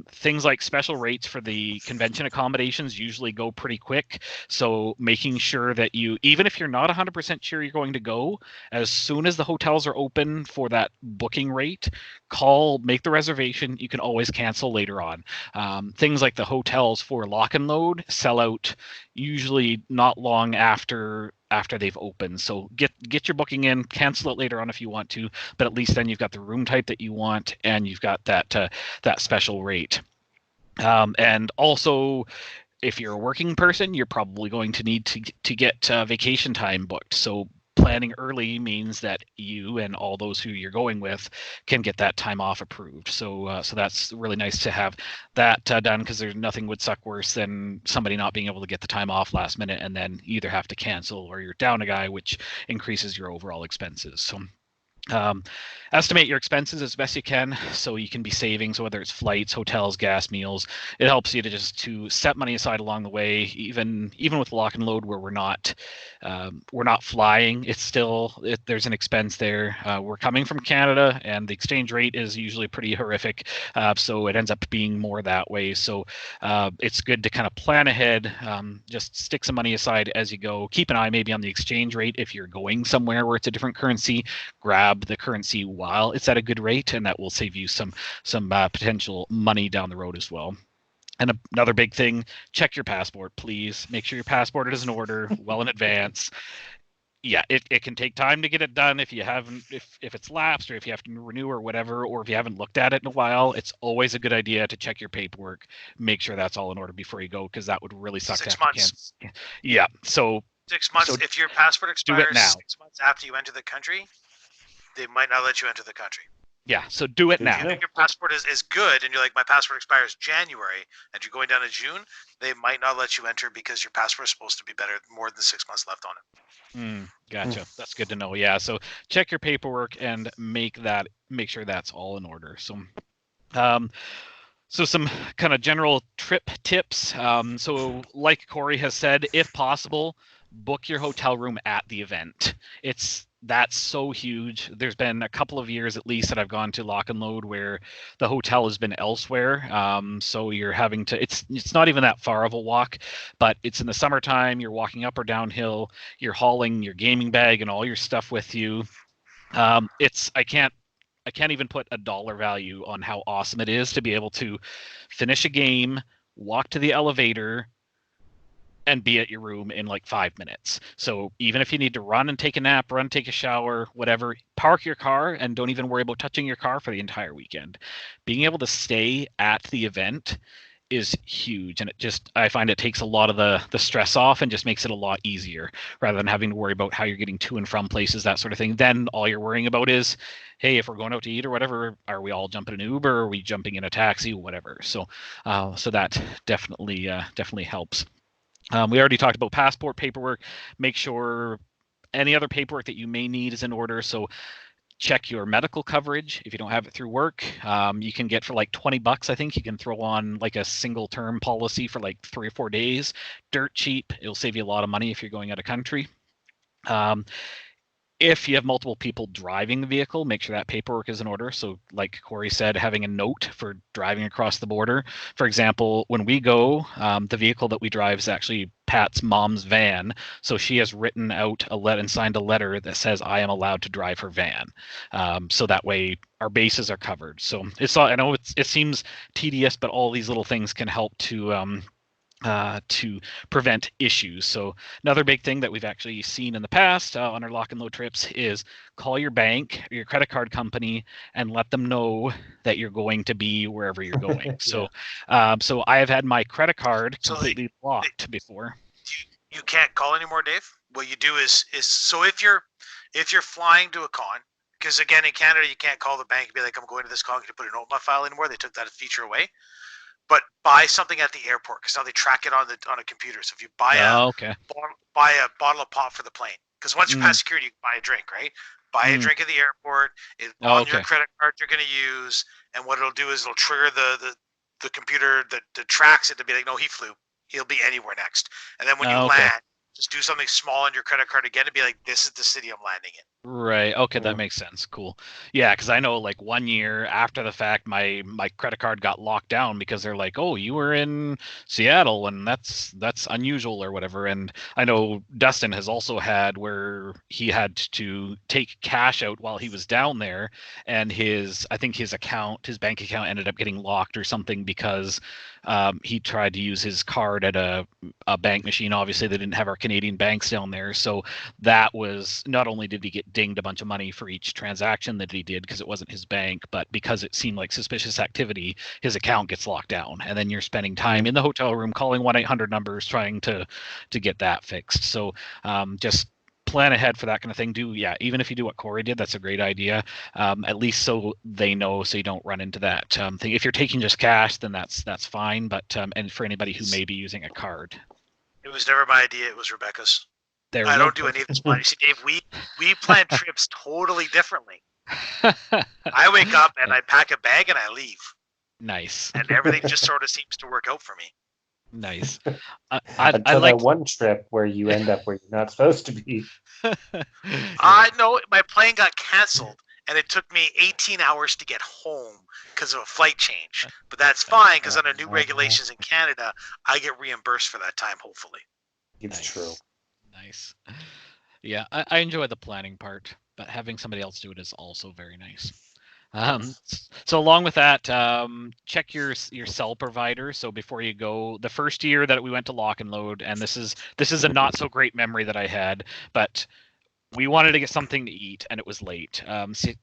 Things like special rates for the convention accommodations usually go pretty quick. So making sure that even if you're not 100% sure you're going to go, as soon as the hotels are open for that booking rate, make the reservation. You can always cancel later on. Things like the hotels for lock and load sell out usually not long after they've opened. So get your booking in, cancel it later on if you want to, but at least then you've got the room type that you want, and you've got that special rate. And also, if you're a working person, you're probably going to need to get vacation time booked. So planning early means that you and all those who you're going with can get that time off approved. So that's really nice to have that done, because there's nothing would suck worse than somebody not being able to get the time off last minute, and then you either have to cancel or you're down a guy, which increases your overall expenses. So estimate your expenses as best you can, so you can be saving. So whether it's flights, hotels, gas, meals, it helps you to set money aside along the way. Even with lock and load, where we're not flying, it's still there's an expense there. We're coming from Canada, and the exchange rate is usually pretty horrific, so it ends up being more that way. So it's good to kind of plan ahead. Just stick some money aside as you go. Keep an eye maybe on the exchange rate if you're going somewhere where it's a different currency. Grab the currency while it's at a good rate, and that will save you some potential money down the road as well. And another big thing, check your passport, please. Make sure your passport is in order well in advance. Yeah, it can take time to get it done if it's lapsed, or if you have to renew or whatever, or if you haven't looked at it in a while. It's always a good idea to check your paperwork, make sure that's all in order before you go, because that would really suck. 6 months. Yeah, so 6 months. So if your passport expires now. 6 months after you enter the country, they might not let you enter the country. Yeah, so do it now. If you think your passport is good, and you're like, my passport expires January, and you're going down to June, they might not let you enter because your passport is supposed to be more than 6 months left on it. Gotcha. That's good to know. Yeah, so check your paperwork and make sure that's all in order. So so some kind of general trip tips. So like Cory has said, if possible, book your hotel room at the event. That's so huge. There's been a couple of years at least that I've gone to lock and load where the hotel has been elsewhere. So you're having to, it's not even that far of a walk, but it's in the summertime. You're walking up or downhill. You're hauling your gaming bag and all your stuff with you. I can't even put a dollar value on how awesome it is to be able to finish a game, walk to the elevator, and be at your room in like 5 minutes. So even if you need to run and take a nap, take a shower, whatever, park your car and don't even worry about touching your car for the entire weekend. Being able to stay at the event is huge, and I find it takes a lot of the stress off and just makes it a lot easier, rather than having to worry about how you're getting to and from places, that sort of thing. Then all you're worrying about is, hey, if we're going out to eat or whatever, are we all jumping an Uber, or are we jumping in a taxi, whatever. So that definitely helps. We already talked about passport paperwork. Make sure any other paperwork that you may need is in order. So check your medical coverage. If you don't have it through work, you can get for like $20, I think you can throw on like a single term policy for like 3 or 4 days. Dirt cheap. It'll save you a lot of money if you're going out of country. If you have multiple people driving the vehicle, make sure that paperwork is in order. So like Cory said, having a note for driving across the border. For example, when we go, the vehicle that we drive is actually Pat's mom's van. So she has written out a letter and signed a letter that says I am allowed to drive her van. So that way our bases are covered. So I know it seems tedious, but all these little things can help to prevent issues. So another big thing that we've actually seen in the past on our lock and load trips is call your bank or your credit card company and let them know that you're going to be wherever you're going. Yeah. So I have had my credit card completely locked before. You can't call anymore, Dave. What you do is so if you're flying to a con, because again in Canada you can't call the bank and be like, I'm going to this con, can you put a note in my file anymore? They took that feature away. But buy something at the airport because now they track it on a computer. So if you buy a bottle of pop for the plane, because once you pass security, you can buy a drink, right? Buy a drink at the airport on your credit card you're going to use, and what it'll do is it'll trigger the computer that tracks it to be like, no, he flew. He'll be anywhere next. And then when you land, just do something small on your credit card again to be like, this is the city I'm landing in. Right. Okay, that makes sense. Cool. Yeah, because I know like 1 year after the fact, my credit card got locked down because they're like, oh, you were in Seattle and that's unusual or whatever. And I know Dustin has also had where he had to take cash out while he was down there, and I think his bank account ended up getting locked or something because he tried to use his card at a bank machine. Obviously, they didn't have our Canadian banks down there, so that was not only did he get dinged a bunch of money for each transaction that he did because it wasn't his bank, but because it seemed like suspicious activity, his account gets locked down, and then you're spending time in the hotel room calling 1-800 numbers trying to get that fixed. So just plan ahead for that kind of thing. Even if you do what Cory did, that's a great idea. At least so they know, so you don't run into that thing. If you're taking just cash, then that's fine. But and for anybody who may be using a card, it was never my idea. It was Rebecca's. I don't do any of this money. See, Dave, we plan trips totally differently. I wake up and I pack a bag and I leave. Nice. And everything just sort of seems to work out for me. Nice. Until that one trip where you end up where you're not supposed to be. No, my plane got canceled and it took me 18 hours to get home because of a flight change. But that's fine because under new regulations in Canada, I get reimbursed for that time, hopefully. It's true. Nice. Yeah, I enjoy the planning part, but having somebody else do it is also very nice. So along with that, check your cell provider. So before you go, the first year that we went to Lock and Load, and this is a not so great memory that I had, but we wanted to get something to eat and it was late.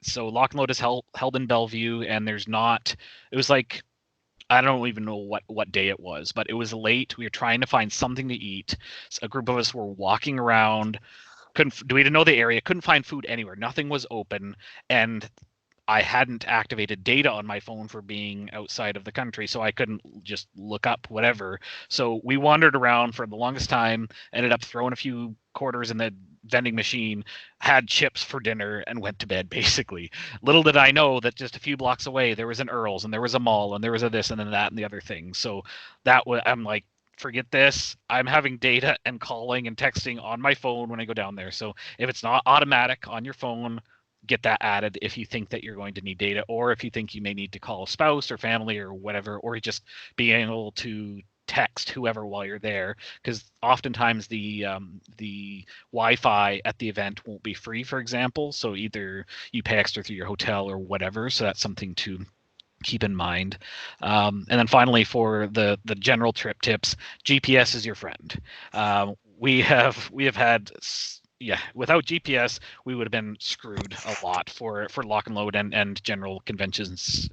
So Lock and Load is held in Bellevue, and it was like, I don't even know what day it was, but it was late. We were trying to find something to eat. A group of us were walking around, we didn't know the area, couldn't find food anywhere. Nothing was open, and I hadn't activated data on my phone for being outside of the country, so I couldn't just look up whatever. So we wandered around for the longest time, ended up throwing a few quarters in the vending machine, had chips for dinner, and went to bed, basically. Little did I know that just a few blocks away, there was an Earl's, and there was a mall, and there was a this, and then that, and the other thing. So I'm like, forget this. I'm having data and calling and texting on my phone when I go down there. So if it's not automatic on your phone, get that added if you think that you're going to need data, or if you think you may need to call a spouse or family or whatever, or just being able to text whoever while you're there, because oftentimes the Wi-Fi at the event won't be free, for example. So either you pay extra through your hotel or whatever. So that's something to keep in mind. And then finally, for the general trip tips, GPS is your friend. We have had. Yeah, without GPS, we would have been screwed a lot for Lock and Load and general conventions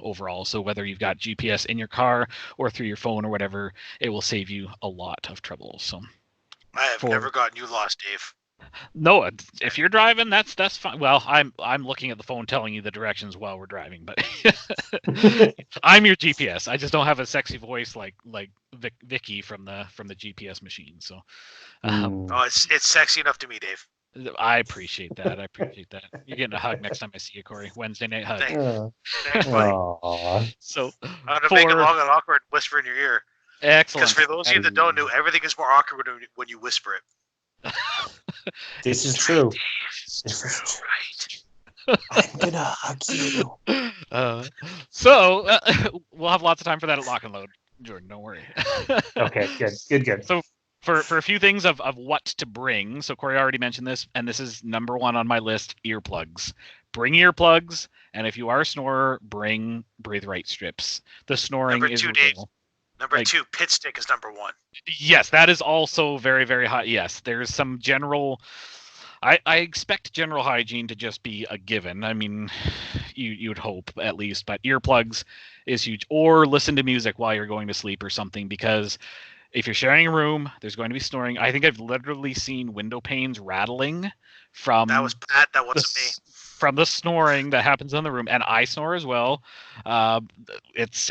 overall. So whether you've got GPS in your car or through your phone or whatever, it will save you a lot of trouble. So I have never gotten you lost, Dave. No, if you're driving, that's fine. Well, I'm looking at the phone telling you the directions while we're driving, but I'm your GPS. I just don't have a sexy voice like Vicky from the GPS machine. So it's sexy enough to me, Dave. I appreciate that. I appreciate that. You're getting a hug next time I see you, Cory. Wednesday night hug. Thanks, Oh, thanks, buddy. aw. So I'm gonna make it long and awkward. Whisper in your ear. excellent. Because for those of you that don't know, everything is more awkward when you whisper it. This is true. It's This is true, true. right? I'm gonna hug you. So we'll have lots of time for that at Lock and Load, Jordan. Don't worry. Okay, good. So for a few things of what to bring, so Cory already mentioned this, and this is number one on my list: earplugs. Bring earplugs, and if you are a snorer, bring breathe right strips. The snoring Number is 2, Dave. real. Number 2, pit stick is number 1. Yes, that is also very, very high. Yes, there's some general. I expect general hygiene to just be a given. I mean, you'd hope at least, but earplugs is huge. Or listen to music while you're going to sleep or something, because if you're sharing a room, there's going to be snoring. I think I've literally seen window panes rattling from That was Pat. That wasn't me. From the snoring that happens in the room, and I snore as well. It's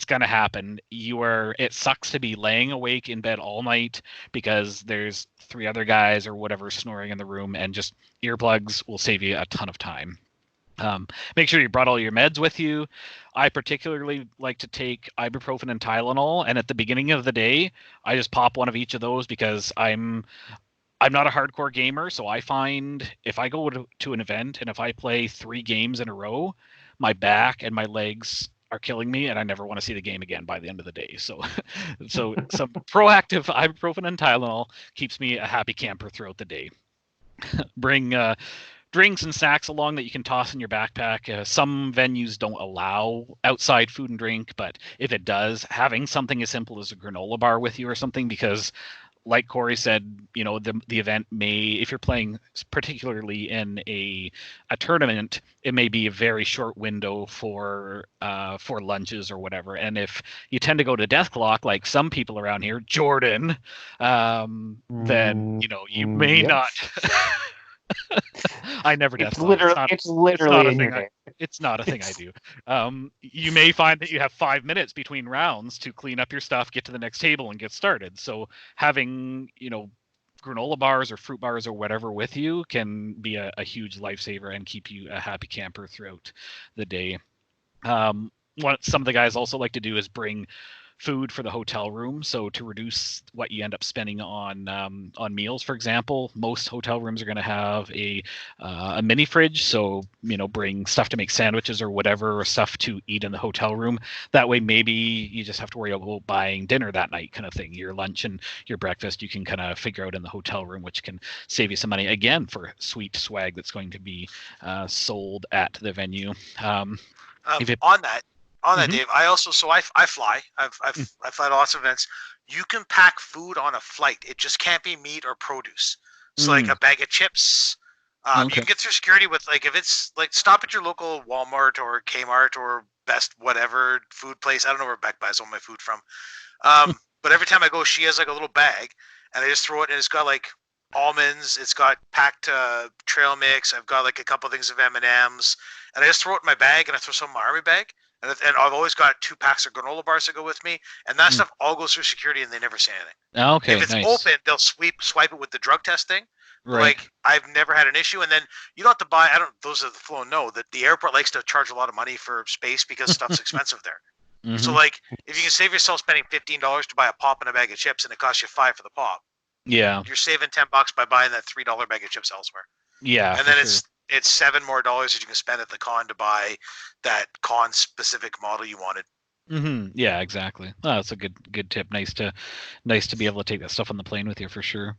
gonna happen. It sucks to be laying awake in bed all night because there's 3 other guys or whatever snoring in the room, and just earplugs will save you a ton of time. Make sure you brought all your meds with you. I particularly like to take ibuprofen and Tylenol, and at the beginning of the day, I just pop one of each of those because I'm not a hardcore gamer, so I find if I go to an event and if I play 3 games in a row, my back and my legs are killing me, and I never want to see the game again by the end of the day. So some proactive ibuprofen and Tylenol keeps me a happy camper throughout the day. Bring drinks and snacks along that you can toss in your backpack. Some venues don't allow outside food and drink, but if it does, having something as simple as a granola bar with you or something, because like Cory said, the event may, if you're playing particularly in a tournament, it may be a very short window for lunches or whatever. And if you tend to go to DeathClock, like some people around here, Jordan, then you may not. I never DeathClock. It's literally in your name. It's not a thing I do. You may find that you have 5 minutes between rounds to clean up your stuff, get to the next table, and get started. So having, granola bars or fruit bars or whatever with you can be a huge lifesaver and keep you a happy camper throughout the day. What some of the guys also like to do is bring food for the hotel room, so to reduce what you end up spending on meals. For example, most hotel rooms are going to have a mini fridge, so bring stuff to make sandwiches or whatever, or stuff to eat in the hotel room. That way maybe you just have to worry about buying dinner that night, kind of thing. Your lunch and your breakfast you can kind of figure out in the hotel room, which can save you some money, again, for sweet swag that's going to be sold at the venue. On that, Dave, I also I fly. I've fly to lots of events. You can pack food on a flight. It just can't be meat or produce. So like a bag of chips. You can get through security with, like, if it's like, stop at your local Walmart or Kmart or Best whatever food place. I don't know where Beck buys all my food from. But every time I go, she has like a little bag, and I just throw it, and it's got like almonds. It's got packed trail mix. I've got like a couple things of M&Ms, and I just throw it in my bag, and I throw some in my army bag. And I've always got 2 packs of granola bars to go with me, and that stuff all goes through security, and they never say anything. Okay, if it's nice. open, they'll swipe it with the drug test thing. Right. Like, I've never had an issue, and then you don't have to buy. Those of the flown know that the airport likes to charge a lot of money for space because stuff's expensive there. Mm-hmm. So like, if you can save yourself spending $15 to buy a pop and a bag of chips, and it costs you $5 for the pop, yeah, you're saving $10 by buying that $3 bag of chips elsewhere. Yeah, and then it's $7 more that you can spend at the con to buy that con specific model you wanted. Mm-hmm. Yeah, exactly. Oh, that's a good tip. Nice to be able to take that stuff on the plane with you for sure.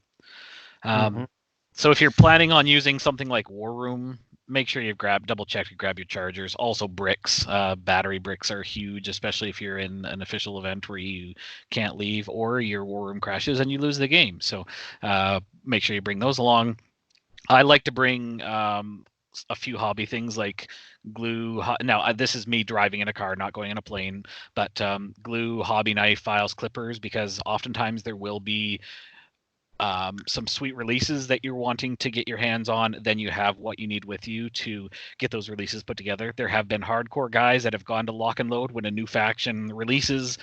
So if you're planning on using something like War Room, make sure you double check to grab your chargers. Also bricks, battery bricks are huge, especially if you're in an official event where you can't leave or your War Room crashes and you lose the game. So make sure you bring those along. I like to bring a few hobby things like glue. Now, this is me driving in a car, not going in a plane, but glue, hobby knife, files, clippers, because oftentimes there will be some sweet releases that you're wanting to get your hands on. Then you have what you need with you to get those releases put together. There have been hardcore guys that have gone to Lock and Load when a new faction releases,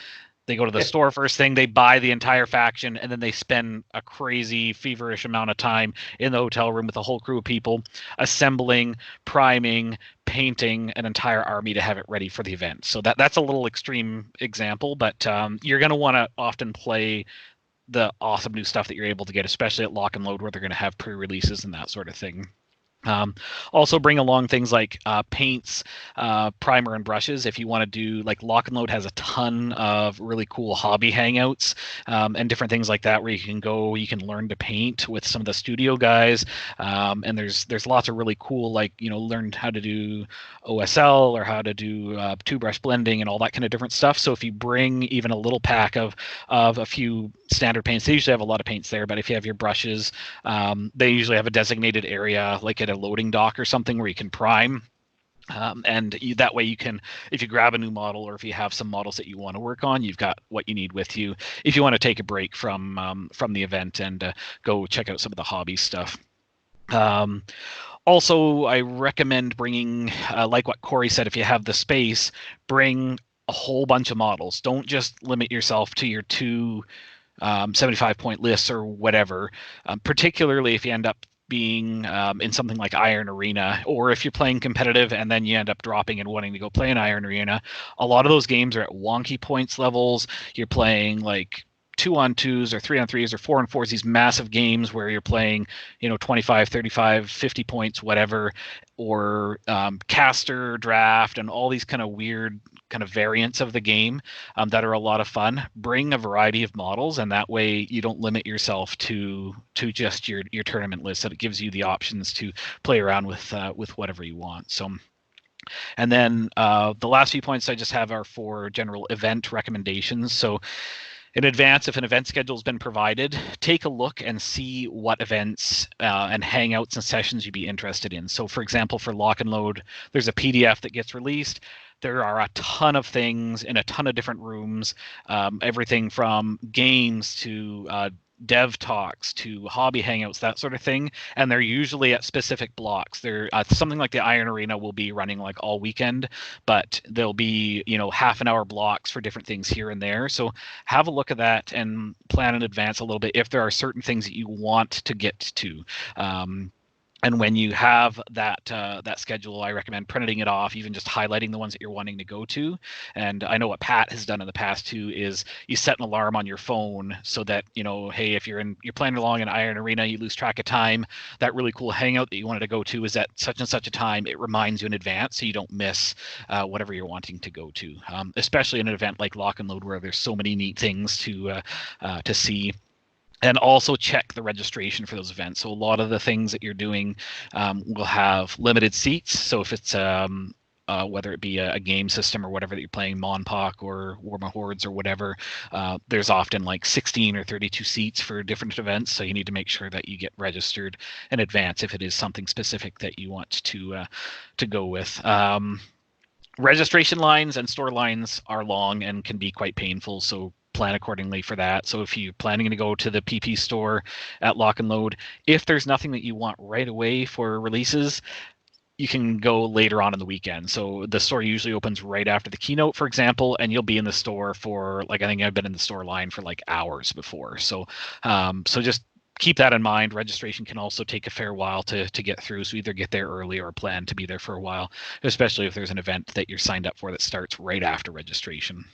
They go to the store first thing, they buy the entire faction, and then they spend a crazy, feverish amount of time in the hotel room with a whole crew of people, assembling, priming, painting an entire army to have it ready for the event. So that's a little extreme example, but you're going to want to often play the awesome new stuff that you're able to get, especially at Lock and Load, where they're going to have pre-releases and that sort of thing. Also bring along things like paints, primer, and brushes. If you want to do, like, Lock and Load has a ton of really cool hobby hangouts and different things like that, where you can go, you can learn to paint with some of the studio guys, and there's lots of really cool, like, learn how to do OSL or how to do two brush blending and all that kind of different stuff. So if you bring even a little pack of a few standard paints, they usually have a lot of paints there, but if you have your brushes, they usually have a designated area, like at a loading dock or something, where you can prime. That way you can, if you grab a new model or if you have some models that you want to work on, you've got what you need with you if you want to take a break from the event and go check out some of the hobby stuff. Also, I recommend bringing, like what Cory said, if you have the space, bring a whole bunch of models. Don't just limit yourself to your two 75-point lists or whatever, particularly if you end up being in something like Iron Arena, or if you're playing competitive and then you end up dropping and wanting to go play in Iron Arena. A lot of those games are at wonky points levels. You're playing like 2-on-2s or 3-on-3s or 4-on-4s, these massive games where you're playing 25, 35, 50 points, whatever, or caster draft and all these kind of weird kind of variants of the game that are a lot of fun. Bring a variety of models, and that way you don't limit yourself to just your tournament list. So it gives you the options to play around with whatever you want. So, and then the last few points I just have are for general event recommendations. So in advance, if an event schedule has been provided, take a look and see what events and hangouts and sessions you'd be interested in. So for example, for Lock and Load, there's a PDF that gets released. There are a ton of things in a ton of different rooms, everything from games to dev talks to hobby hangouts, that sort of thing. And they're usually at specific blocks. They're something like the Iron Arena will be running like all weekend, but there'll be, half an hour blocks for different things here and there. So have a look at that and plan in advance a little bit if there are certain things that you want to get to. And when you have that schedule, I recommend printing it off, even just highlighting the ones that you're wanting to go to. And I know what Pat has done in the past too is you set an alarm on your phone so that, hey, if you're playing along in Iron Arena, you lose track of time, that really cool hangout that you wanted to go to is at such and such a time. It reminds you in advance so you don't miss whatever you're wanting to go to, especially in an event like Lock and Load where there's so many neat things to see. And also check the registration for those events. So a lot of the things that you're doing will have limited seats. So if it's whether it be a game system or whatever that you're playing, Monpoc or Warmachine Hordes or whatever, there's often like 16 or 32 seats for different events. So you need to make sure that you get registered in advance if it is something specific that you want to go with. Registration lines and store lines are long and can be quite painful. So plan accordingly for that. So if you're planning to go to the PP store at Lock and Load, if there's nothing that you want right away for releases, you can go later on in the weekend. So the store usually opens right after the keynote, for example, and you'll be in the store for, like, I think I've been in the store line for like hours before. So just keep that in mind. Registration can also take a fair while to get through. So either get there early or plan to be there for a while, especially if there's an event that you're signed up for that starts right after registration.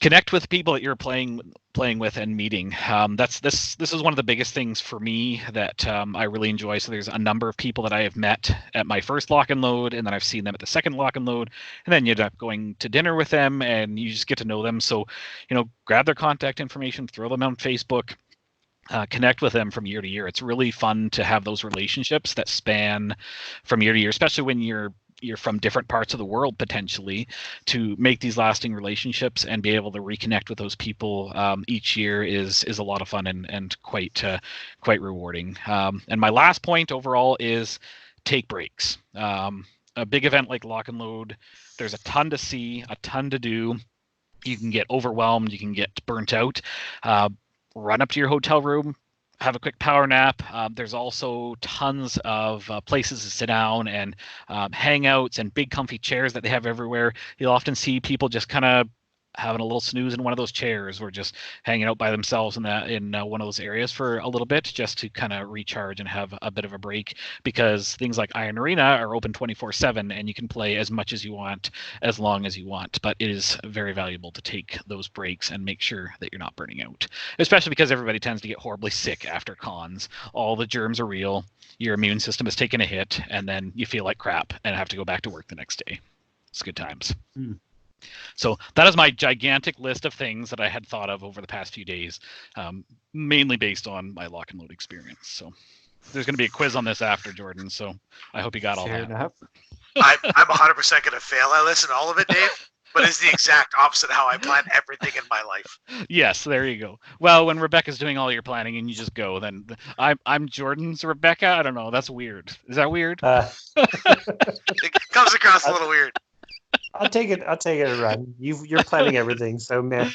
Connect with people that you're playing with and meeting. This is one of the biggest things for me that I really enjoy. So there's a number of people that I have met at my first Lock and Load, and then I've seen them at the second Lock and Load, and then you end up going to dinner with them and you just get to know them. So, grab their contact information, throw them on Facebook, connect with them from year to year. It's really fun to have those relationships that span from year to year, especially when you're from different parts of the world potentially, to make these lasting relationships and be able to reconnect with those people each year is a lot of fun and quite rewarding. And my last point overall is take breaks. A big event like Lock and Load, there's a ton to see, a ton to do. You can get overwhelmed, you can get burnt out. Run up to your hotel room, have a quick power nap. There's also tons of places to sit down and hangouts and big comfy chairs that they have everywhere. You'll often see people just kind of having a little snooze in one of those chairs, or just hanging out by themselves in one of those areas for a little bit, just to kind of recharge and have a bit of a break, because things like Iron Arena are open 24/7 and you can play as much as you want, as long as you want. But it is very valuable to take those breaks and make sure that you're not burning out, especially because everybody tends to get horribly sick after cons. All the germs are real, your immune system has taken a hit, and then you feel like crap and have to go back to work the next day. It's good times. So that is my gigantic list of things that I had thought of over the past few days, mainly based on my lock and load experience. So there's going to be a quiz on this after, Jordan. So I hope you got all Fair that. enough. I'm 100% going to fail. I listen to all of it, Dave, but it's the exact opposite of how I plan everything in my life. Yes, there you go. Well, when Rebecca's doing all your planning and you just go, then I'm Jordan's Rebecca. I don't know. That's weird. Is that weird? It comes across a little weird. I'll take it a run. You're planning everything, so man.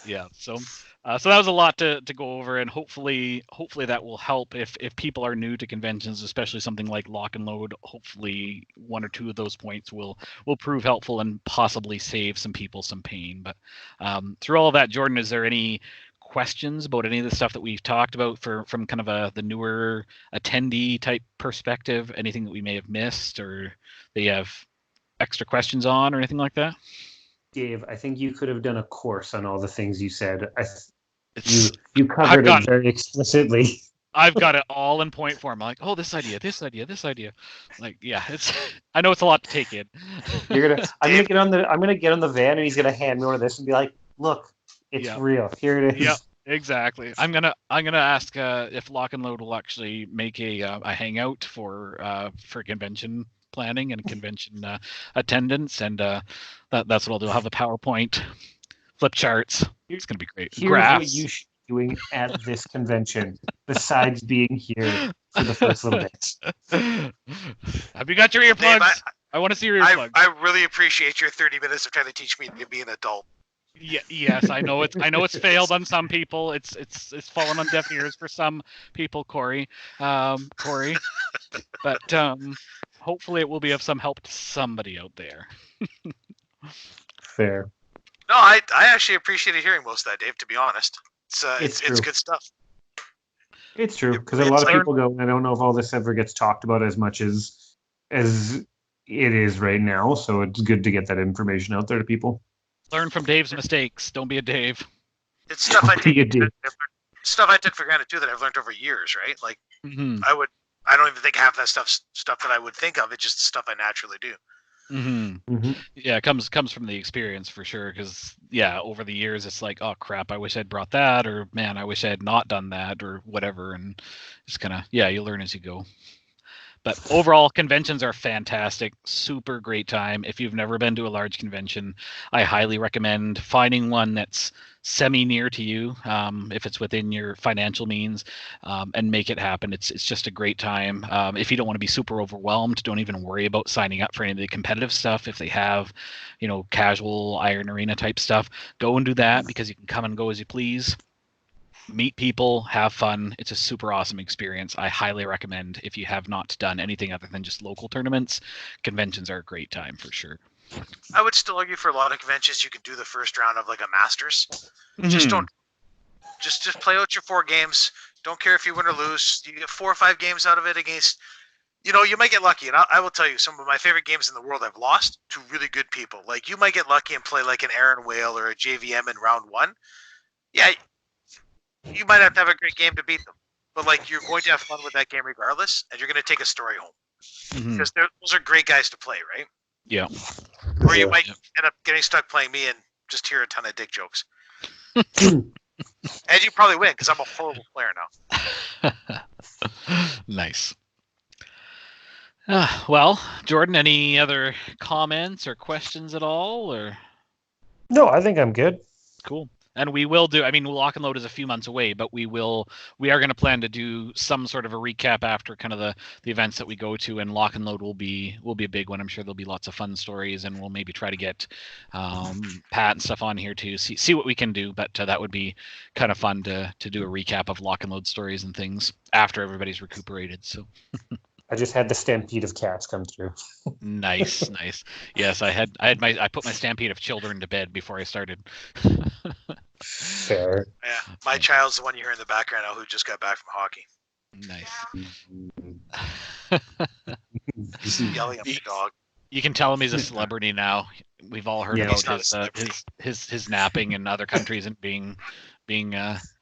Yeah. So that was a lot to go over, and hopefully that will help if people are new to conventions, especially something like lock and load. Hopefully one or two of those points will prove helpful and possibly save some people some pain. But through all of that, Jordan, is there any questions about any of the stuff that we've talked about from kind of the newer attendee type perspective? Anything that we may have missed, or they have extra questions on, or anything like that? Dave, I think you could have done a course on all the things you said. You covered it very explicitly. I've got it all in point form. I'm like, oh, this idea. Like, yeah, I know it's a lot to take in. I'm gonna get on the van, and he's gonna hand me one of this and be like, look, it's real. Here it is. Yeah, exactly. I'm gonna ask if Lock and Load will actually make a hangout for convention planning and convention attendance, and that's what I'll do. I'll have a PowerPoint, flip charts. It's gonna be great. Here's what you should be doing at this convention, besides being here for the first little bit. Have you got your earplugs? Dave, I want to see your earplugs. I really appreciate your 30 minutes of trying to teach me to be an adult. Yeah, yes, I know it's failed on some people. It's fallen on deaf ears for some people, Cory. But hopefully it will be of some help to somebody out there. Fair. No, I actually appreciated hearing most of that, Dave, to be honest. It's good stuff. It's true, because a lot of people go, I don't know if all this ever gets talked about as much as it is right now, so it's good to get that information out there to people. Learn from Dave's mistakes. Don't be a Dave. It's stuff I took for granted too that I've learned over years, right? Like I don't even think half that stuff that I would think of. It's just stuff I naturally do. Yeah, it comes from the experience for sure. Because over the years, it's like, oh crap, I wish I'd brought that, or man, I wish I had not done that, or whatever. And just kind of you learn as you go. But overall, conventions are fantastic. Super great time. If you've never been to a large convention, I highly recommend finding one that's semi-near to you, if it's within your financial means, and make it happen. It's just a great time. If you don't want to be super overwhelmed, don't even worry about signing up for any of the competitive stuff. If they have, casual Iron Arena type stuff, go and do that, because you can come and go as you please. Meet people, have fun. It's a super awesome experience. I highly recommend, if you have not done anything other than just local tournaments, conventions are a great time for sure. I would still argue for a lot of conventions you can do the first round of like a Masters. Just play out your 4 games. Don't care if you win or lose. You get 4 or 5 games out of it against, you might get lucky. And I will tell you, some of my favorite games in the world I've lost to really good people. Like, you might get lucky and play like an Aaron Whale or a JVM in round 1. Yeah, you might have to have a great game to beat them, but like, you're going to have fun with that game regardless, and you're going to take a story home, because those are great guys to play, right? Yeah. Or you might end up getting stuck playing me and just hear a ton of dick jokes. And you probably win, because I'm a horrible player now. Nice. Well, Jordan, any other comments or questions at all, or? No, I think I'm good. Cool. And we will do, Lock and Load is a few months away, but we are going to plan to do some sort of a recap after kind of the events that we go to, and Lock and Load will be a big one. I'm sure there'll be lots of fun stories, and we'll maybe try to get Pat and stuff on here to see what we can do, but that would be kind of fun to do a recap of Lock and Load stories and things after everybody's recuperated. So I just had the stampede of cats come through. Nice, nice. Yes, I put my stampede of children to bed before I started. Fair. Yeah, my child's the one you hear in the background now who just got back from hockey. Nice. Yelling at the dog. You can tell him he's a celebrity now. We've all heard about his napping in other countries and being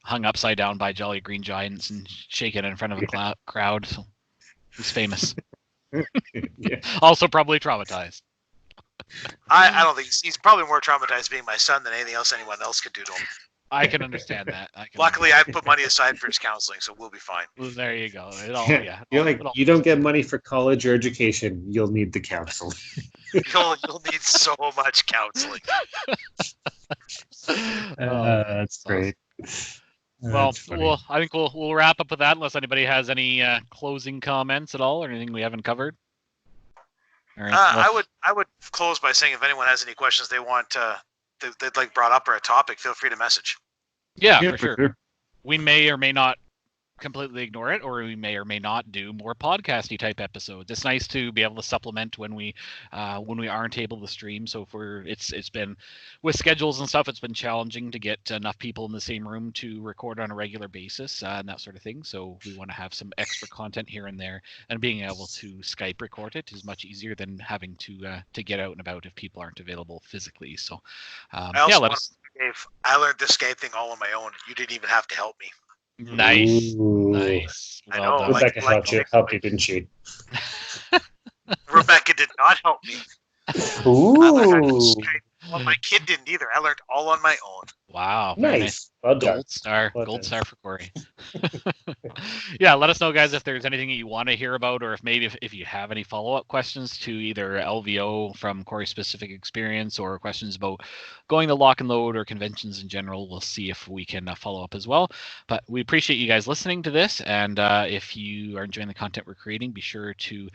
hung upside down by jolly green giants and shaken in front of a crowd. So he's famous. Also probably traumatized. I don't think he's probably more traumatized being my son than anything else anyone else could do to him. I can understand that. Luckily, I put money aside for his counseling, so we'll be fine. Well, there you go. You don't get money for college or education. You'll need the counseling. You'll need so much counseling. That's great. Well, I think we'll wrap up with that unless anybody has any closing comments at all or anything we haven't covered. All right, I would close by saying if anyone has any questions they want they'd like brought up or a topic, feel free to message. Yeah, for sure. We may or may not completely ignore it, or we may or may not do more podcasty type episodes. It's nice to be able to supplement when we aren't able to stream. So it's been with schedules and stuff, it's been challenging to get enough people in the same room to record on a regular basis and that sort of thing. So we want to have some extra content here and there, and being able to Skype record it is much easier than having to get out and about if people aren't available physically. So Dave, I learned this Skype thing all on my own. You didn't even have to help me. Nice. Ooh. Nice. I know. Rebecca helped you, didn't she? Rebecca did not help me. Ooh. Well, my kid didn't either. I learned all on my own. Wow. Nice. Well done. Gold star. Gold star for Cory. Yeah, let us know, guys, if there's anything you want to hear about, or if you have any follow-up questions to either LVO from Cory's specific experience, or questions about going to Lock and Load or conventions in general. We'll see if we can follow up as well. But we appreciate you guys listening to this, and if you are enjoying the content we're creating, be sure to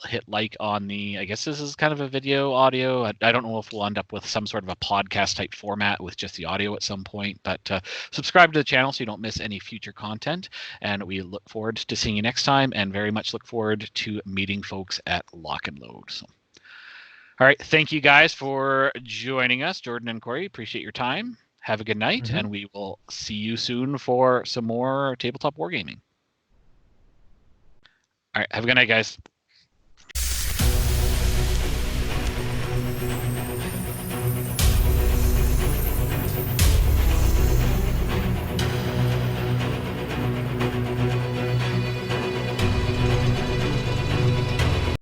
hit like on the, I guess this is kind of a video audio. I don't know if we'll end up with some sort of a podcast type format with just the audio at some point, but subscribe to the channel so you don't miss any future content, and we look forward to seeing you next time, and very much look forward to meeting folks at Lock and Load. So, all right, thank you guys for joining us, Jordan and Cory. Appreciate your time. Have a good night, and we will see you soon for some more tabletop wargaming. All right, have a good night, guys.